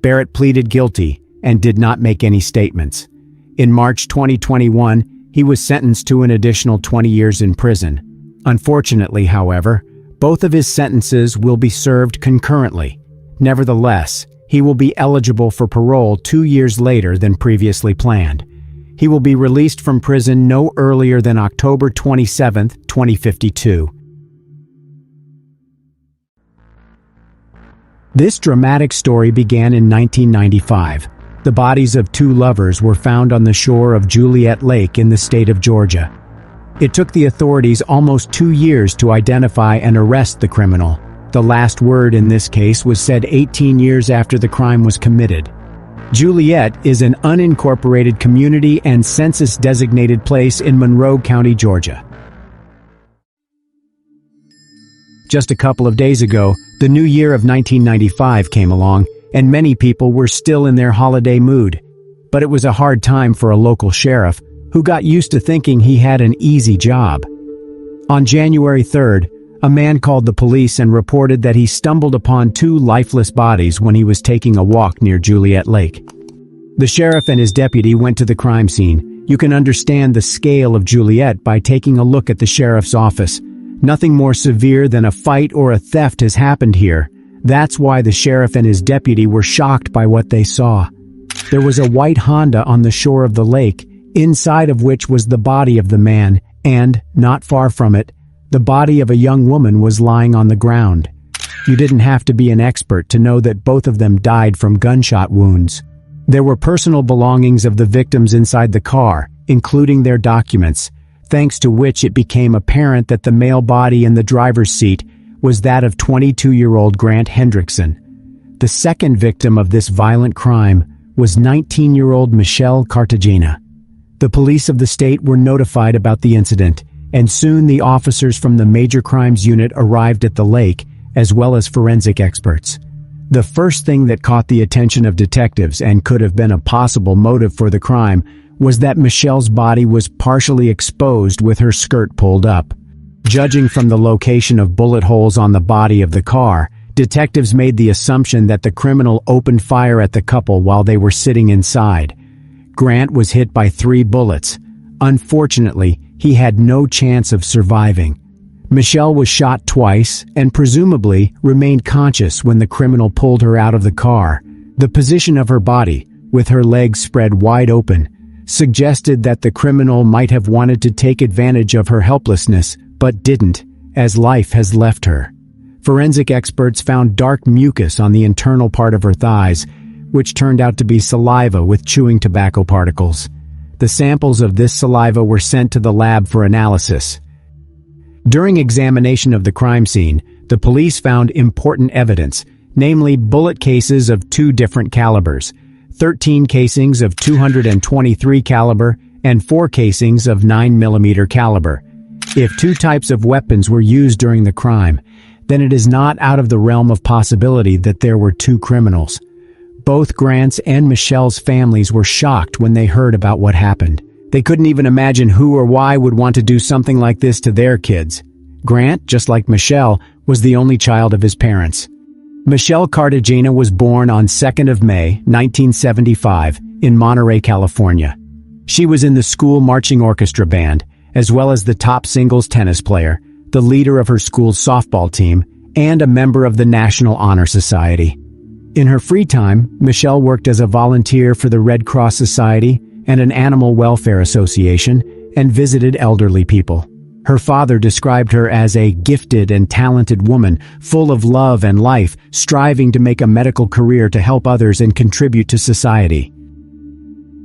[SPEAKER 1] Barrett pleaded guilty and did not make any statements. In March 2021, he was sentenced to an additional 20 years in prison. Unfortunately, however, both of his sentences will be served concurrently. Nevertheless, he will be eligible for parole 2 years later than previously planned. He will be released from prison no earlier than October 27, 2052. This dramatic story began in 1995. The bodies of 2 lovers were found on the shore of Juliet Lake in the state of Georgia. It took the authorities almost 2 years to identify and arrest the criminal. The last word in this case was said 18 years after the crime was committed. Juliet is an unincorporated community and census-designated place in Monroe County, Georgia. Just a couple of days ago, the new year of 1995 came along, and many people were still in their holiday mood. But it was a hard time for a local sheriff, who got used to thinking he had an easy job. On January 3rd, a man called the police and reported that he stumbled upon 2 lifeless bodies when he was taking a walk near Juliet Lake. The sheriff and his deputy went to the crime scene. You can understand the scale of Juliet by taking a look at the sheriff's office. Nothing more severe than a fight or a theft has happened here. That's why the sheriff and his deputy were shocked by what they saw. There was a white Honda on the shore of the lake, inside of which was the body of the man, and, not far from it, The body of a young woman was lying on the ground. You didn't have to be an expert to know that both of them died from gunshot wounds. There were personal belongings of the victims inside the car, including their documents, thanks to which it became apparent that the male body in the driver's seat was that of 22-year-old Grant Hendrickson. The second victim of this violent crime was 19-year-old Michelle Cartagena. The police of the state were notified about the incident, and soon the officers from the Major Crimes Unit arrived at the lake, as well as forensic experts. The first thing that caught the attention of detectives and could have been a possible motive for the crime was that Michelle's body was partially exposed with her skirt pulled up. Judging from the location of bullet holes on the body of the car, detectives made the assumption that the criminal opened fire at the couple while they were sitting inside. Grant was hit by 3 bullets. Unfortunately, he had no chance of surviving. Michelle was shot twice and presumably remained conscious when the criminal pulled her out of the car. The position of her body, with her legs spread wide open, suggested that the criminal might have wanted to take advantage of her helplessness, but didn't, as life has left her. Forensic experts found dark mucus on the internal part of her thighs, which turned out to be saliva with chewing tobacco particles. The samples of this saliva were sent to the lab for analysis. During examination of the crime scene, the police found important evidence, namely bullet cases of 2 different calibers, 13 casings of 223 caliber and 4 casings of 9mm caliber. If 2 types of weapons were used during the crime, then it is not out of the realm of possibility that there were 2 criminals. Both Grant's and Michelle's families were shocked when they heard about what happened. They couldn't even imagine who or why would want to do something like this to their kids. Grant, just like Michelle, was the only child of his parents. Michelle Cartagena was born on 2nd of May, 1975, in Monterey, California. She was in the school marching orchestra band, as well as the top singles tennis player, the leader of her school's softball team, and a member of the National Honor Society. In her free time, Michelle worked as a volunteer for the Red Cross Society and an animal welfare association, and visited elderly people. Her father described her as a gifted and talented woman, full of love and life, striving to make a medical career to help others and contribute to society.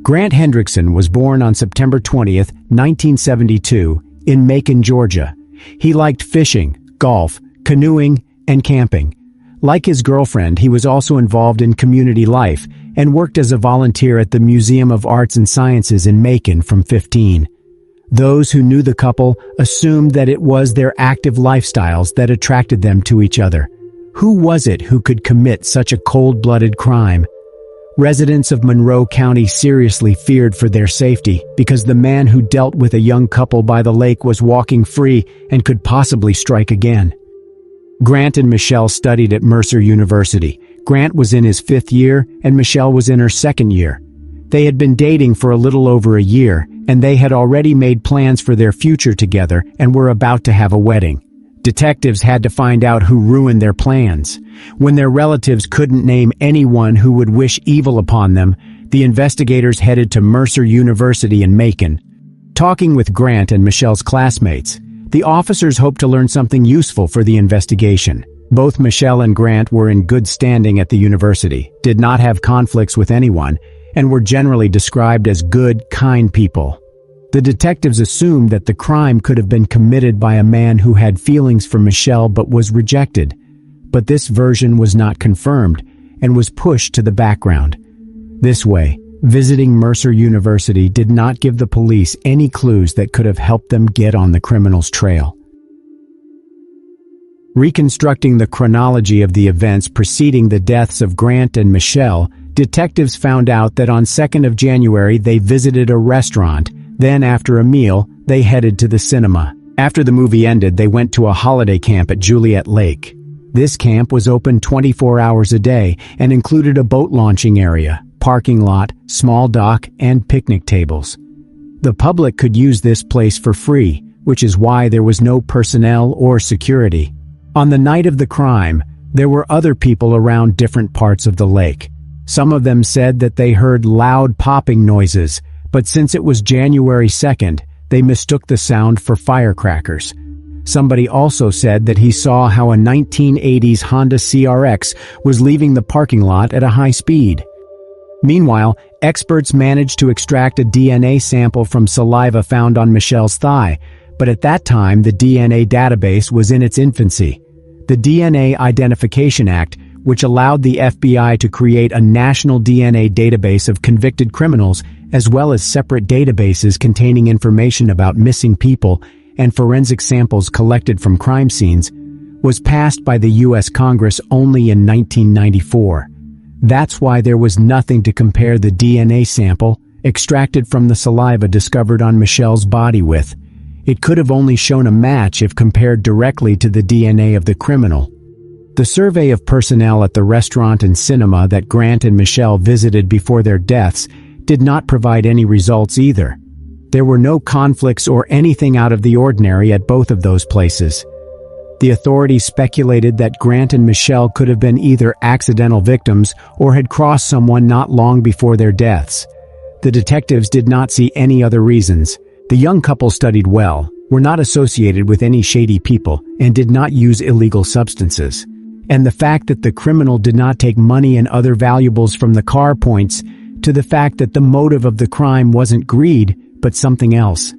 [SPEAKER 1] Grant Hendrickson was born on September 20th, 1972, in Macon, Georgia. He liked fishing, golf, canoeing, and camping. Like his girlfriend, he was also involved in community life and worked as a volunteer at the Museum of Arts and Sciences in Macon from 15. Those who knew the couple assumed that it was their active lifestyles that attracted them to each other. Who was it who could commit such a cold-blooded crime? Residents of Monroe County seriously feared for their safety because the man who dealt with a young couple by the lake was walking free and could possibly strike again. Grant and Michelle studied at Mercer University. Grant was in his 5th year and Michelle was in her 2nd year. They had been dating for a little over a year, and they had already made plans for their future together and were about to have a wedding. Detectives had to find out who ruined their plans. When their relatives couldn't name anyone who would wish evil upon them, the investigators headed to Mercer University in Macon. Talking with Grant and Michelle's classmates, the officers hoped to learn something useful for the investigation. Both Michelle and Grant were in good standing at the university, did not have conflicts with anyone, and were generally described as good, kind people. The detectives assumed that the crime could have been committed by a man who had feelings for Michelle but was rejected. But this version was not confirmed and was pushed to the background. This way, visiting Mercer University did not give the police any clues that could have helped them get on the criminal's trail. Reconstructing the chronology of the events preceding the deaths of Grant and Michelle, detectives found out that on 2nd of January they visited a restaurant. Then, after a meal, they headed to the cinema. After the movie ended, they went to a holiday camp at Juliet Lake. This camp was open 24 hours a day and included a boat launching area, parking lot, small dock, and picnic tables. The public could use this place for free, which is why there was no personnel or security. On the night of the crime, there were other people around different parts of the lake. Some of them said that they heard loud popping noises, but since it was January 2nd, they mistook the sound for firecrackers. Somebody also said that he saw how a 1980s Honda CRX was leaving the parking lot at a high speed. Meanwhile, experts managed to extract a DNA sample from saliva found on Michelle's thigh, but at that time the DNA database was in its infancy. The DNA Identification Act, which allowed the FBI to create a national DNA database of convicted criminals, as well as separate databases containing information about missing people and forensic samples collected from crime scenes, was passed by the U.S. Congress only in 1994. That's why there was nothing to compare the DNA sample extracted from the saliva discovered on Michelle's body with. It could have only shown a match if compared directly to the DNA of the criminal. The survey of personnel at the restaurant and cinema that Grant and Michelle visited before their deaths did not provide any results either. There were no conflicts or anything out of the ordinary at both of those places. The authorities speculated that Grant and Michelle could have been either accidental victims or had crossed someone not long before their deaths. The detectives did not see any other reasons. The young couple studied well, were not associated with any shady people, and did not use illegal substances. And the fact that the criminal did not take money and other valuables from the car points to the fact that the motive of the crime wasn't greed, but something else.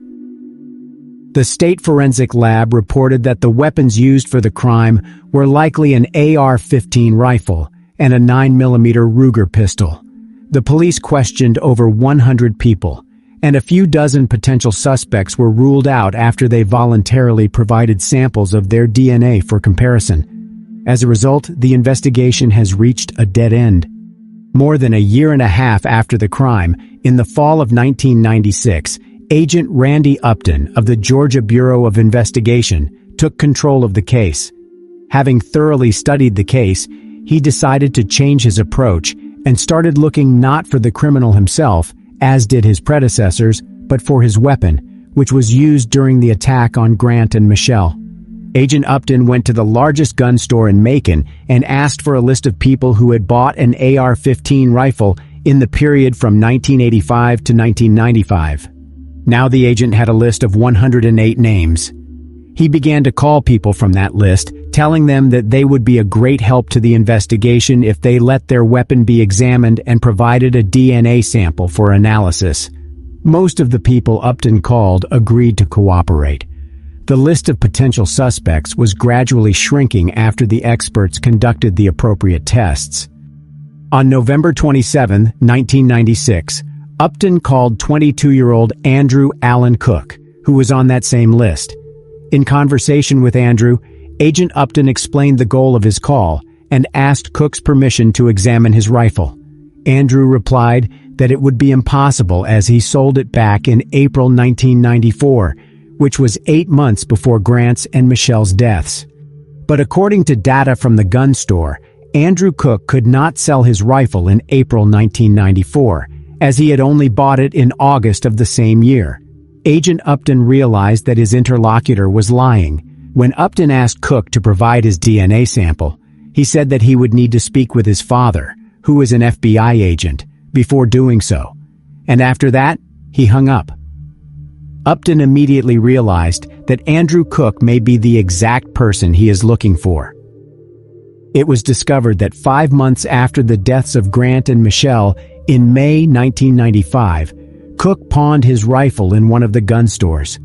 [SPEAKER 1] The state forensic lab reported that the weapons used for the crime were likely an AR-15 rifle and a 9mm Ruger pistol. The police questioned over 100 people, and a few dozen potential suspects were ruled out after they voluntarily provided samples of their DNA for comparison. As a result, the investigation has reached a dead end. More than a year and a half after the crime, in the fall of 1996, Agent Randy Upton of the Georgia Bureau of Investigation took control of the case. Having thoroughly studied the case, he decided to change his approach and started looking not for the criminal himself, as did his predecessors, but for his weapon, which was used during the attack on Grant and Michelle. Agent Upton went to the largest gun store in Macon and asked for a list of people who had bought an AR-15 rifle in the period from 1985 to 1995. Now the agent had a list of 108 names. He began to call people from that list, telling them that they would be a great help to the investigation if they let their weapon be examined and provided a DNA sample for analysis. Most of the people Upton called agreed to cooperate. The list of potential suspects was gradually shrinking after the experts conducted the appropriate tests. On November 27, 1996, Upton called 22-year-old Andrew Allen Cook, who was on that same list. In conversation with Andrew, Agent Upton explained the goal of his call and asked Cook's permission to examine his rifle. Andrew replied that it would be impossible as he sold it back in April 1994, which was 8 months before Grant's and Michelle's deaths. But according to data from the gun store, Andrew Cook could not sell his rifle in April 1994, as he had only bought it in August of the same year. Agent Upton realized that his interlocutor was lying. When Upton asked Cook to provide his DNA sample, he said that he would need to speak with his father, who was an FBI agent, before doing so. And after that, he hung up. Upton immediately realized that Andrew Cook may be the exact person he is looking for. It was discovered that 5 months after the deaths of Grant and Michelle, in May 1995, Cook pawned his rifle in one of the gun stores.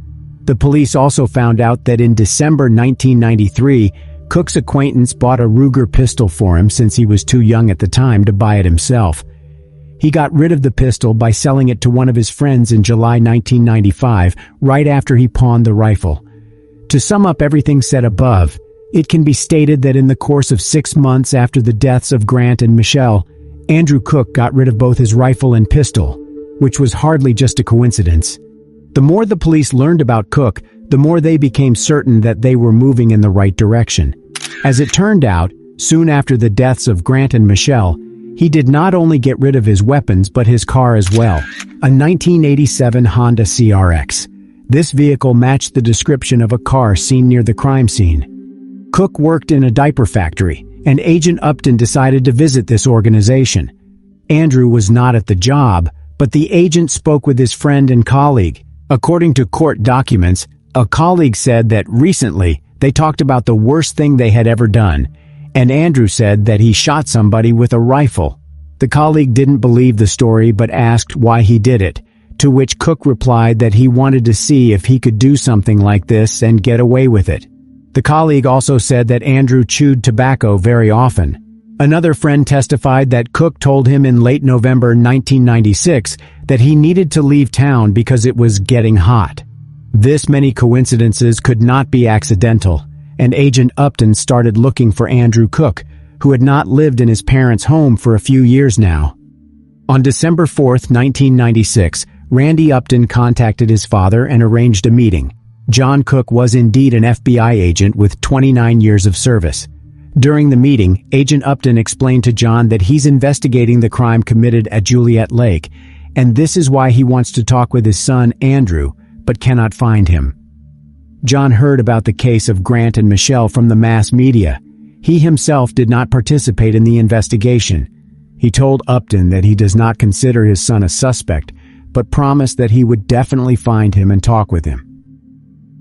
[SPEAKER 1] The police also found out that in December 1993, Cook's acquaintance bought a Ruger pistol for him since he was too young at the time to buy it himself. He got rid of the pistol by selling it to one of his friends in July 1995, right after he pawned the rifle. To sum up everything said above, it can be stated that in the course of 6 months after the deaths of Grant and Michelle, Andrew Cook got rid of both his rifle and pistol, which was hardly just a coincidence. The more the police learned about Cook, the more they became certain that they were moving in the right direction. As it turned out, soon after the deaths of Grant and Michelle, he did not only get rid of his weapons but his car as well, a 1987 Honda CRX. This vehicle matched the description of a car seen near the crime scene. Cook worked in a diaper factory, and Agent Upton decided to visit this organization. Andrew was not at the job, but the agent spoke with his friend and colleague. According to court documents, A colleague said that recently they talked about the worst thing they had ever done, and Andrew said that he shot somebody with a rifle. The colleague didn't believe the story but asked why he did it, to which Cook replied that he wanted to see if he could do something like this and get away with it. The colleague also said that Andrew chewed tobacco very often. Another friend testified that Cook told him in late November 1996 that he needed to leave town because it was getting hot. This many coincidences could not be accidental, and Agent Upton started looking for Andrew Cook, who had not lived in his parents' home for a few years now. On December 4, 1996, Randy Upton contacted his father and arranged a meeting. John Cook was indeed an FBI agent with 29 years of service. During the meeting, Agent Upton explained to John that he's investigating the crime committed at Juliet Lake, and this is why he wants to talk with his son, Andrew, but cannot find him. John heard about the case of Grant and Michelle from the mass media. He himself did not participate in the investigation. He told Upton that he does not consider his son a suspect, but promised that he would definitely find him and talk with him.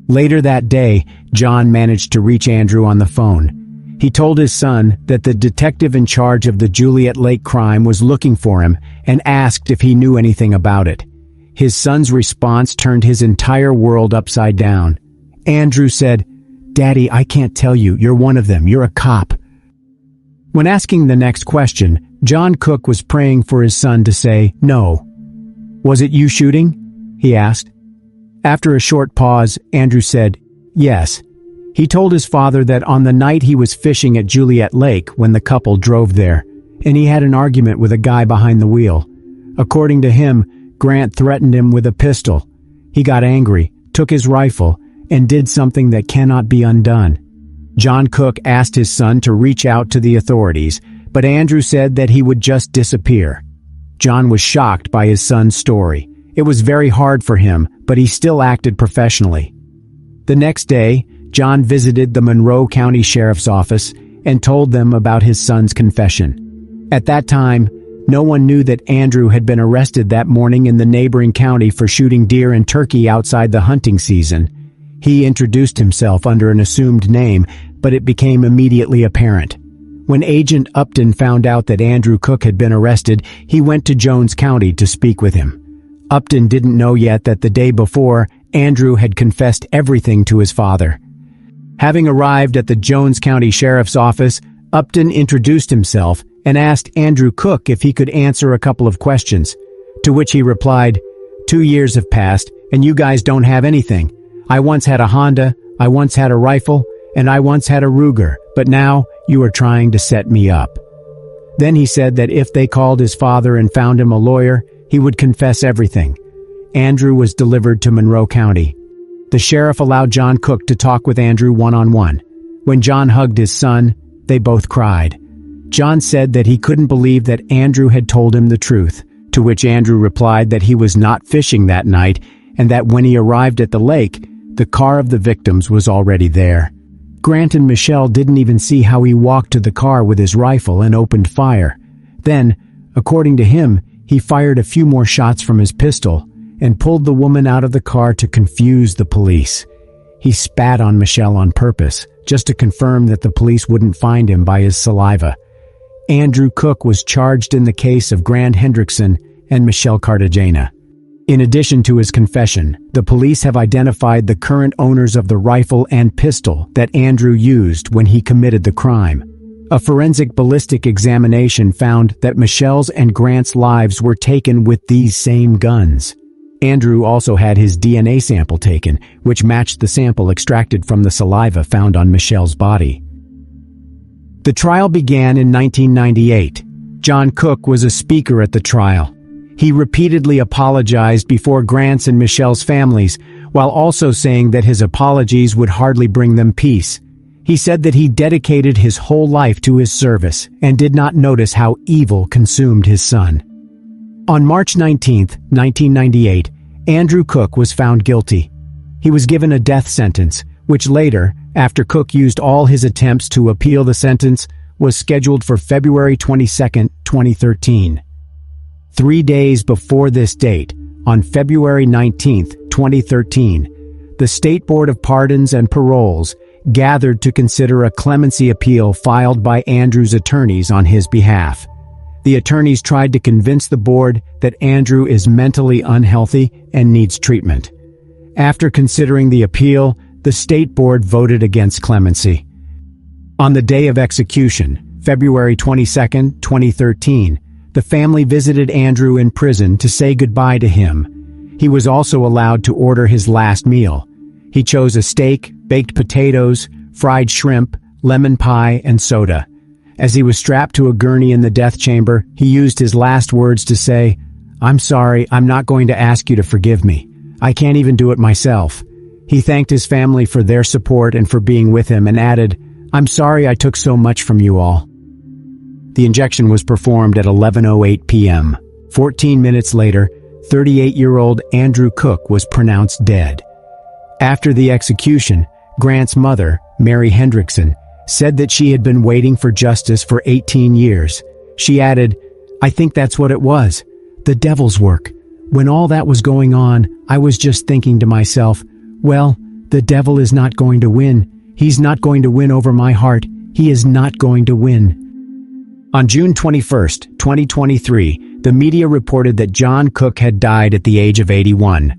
[SPEAKER 1] Later that day, John managed to reach Andrew on the phone. He told his son that the detective in charge of the Juliet Lake crime was looking for him and asked if he knew anything about it. His son's response turned his entire world upside down. Andrew said, "Daddy, I can't tell you. You're one of them. You're a cop." When asking the next question, John Cook was praying for his son to say no. "Was it you shooting?" he asked. After a short pause, Andrew said, "Yes." He told his father that on the night he was fishing at Juliet Lake when the couple drove there, and he had an argument with a guy behind the wheel. According to him, Grant threatened him with a pistol. He got angry, took his rifle, and did something that cannot be undone. John Cook asked his son to reach out to the authorities, but Andrew said that he would just disappear. John was shocked by his son's story. It was very hard for him, but he still acted professionally. The next day, John visited the Monroe County Sheriff's Office and told them about his son's confession. At that time, no one knew that Andrew had been arrested that morning in the neighboring county for shooting deer and turkey outside the hunting season. He introduced himself under an assumed name, but it became immediately apparent. When Agent Upton found out that Andrew Cook had been arrested, he went to Jones County to speak with him. Upton didn't know yet that the day before, Andrew had confessed everything to his father. Having arrived at the Jones County Sheriff's Office, Upton introduced himself and asked Andrew Cook if he could answer a couple of questions, to which he replied, "2 years have passed, and you guys don't have anything. I once had a Honda, I once had a rifle, and I once had a Ruger, but now you are trying to set me up." Then he said that if they called his father and found him a lawyer, he would confess everything. Andrew was delivered to Monroe County. The sheriff allowed John Cook to talk with Andrew one-on-one. When John hugged his son, they both cried. John said that he couldn't believe that Andrew had told him the truth, to which Andrew replied that he was not fishing that night and that when he arrived at the lake, the car of the victims was already there. Grant and Michelle didn't even see how he walked to the car with his rifle and opened fire. Then, according to him, he fired a few more shots from his pistol and pulled the woman out of the car to confuse the police. He spat on Michelle on purpose, just to confirm that the police wouldn't find him by his saliva. Andrew Cook was charged in the case of Grant Hendrickson and Michelle Cartagena. In addition to his confession, the police have identified the current owners of the rifle and pistol that Andrew used when he committed the crime. A forensic ballistic examination found that Michelle's and Grant's lives were taken with these same guns. Andrew also had his DNA sample taken, which matched the sample extracted from the saliva found on Michelle's body. The trial began in 1998. John Cook was a speaker at the trial. He repeatedly apologized before Grant's and Michelle's families, while also saying that his apologies would hardly bring them peace. He said that he dedicated his whole life to his service and did not notice how evil consumed his son. On March 19, 1998, Andrew Cook was found guilty. He was given a death sentence, which later, after Cook used all his attempts to appeal the sentence, was scheduled for February 22, 2013. 3 days before this date, on February 19, 2013, the State Board of Pardons and Paroles gathered to consider a clemency appeal filed by Andrew's attorneys on his behalf. The attorneys tried to convince the board that Andrew is mentally unhealthy and needs treatment. After considering the appeal, the State Board voted against clemency. On the day of execution, February 22, 2013, the family visited Andrew in prison to say goodbye to him. He was also allowed to order his last meal. He chose a steak, baked potatoes, fried shrimp, lemon pie, and soda. As he was strapped to a gurney in the death chamber, he used his last words to say, "I'm sorry, I'm not going to ask you to forgive me. I can't even do it myself." He thanked his family for their support and for being with him and added, "I'm sorry I took so much from you all." The injection was performed at 11:08 p.m. 14 minutes later, 38-year-old Andrew Cook was pronounced dead. After the execution, Grant's mother, Mary Hendrickson, said that she had been waiting for justice for 18 years. She added, "I think that's what it was. The devil's work. When all that was going on, I was just thinking to myself, well, the devil is not going to win. He's not going to win over my heart. He is not going to win." On June 21, 2023, the media reported that John Cook had died at the age of 81.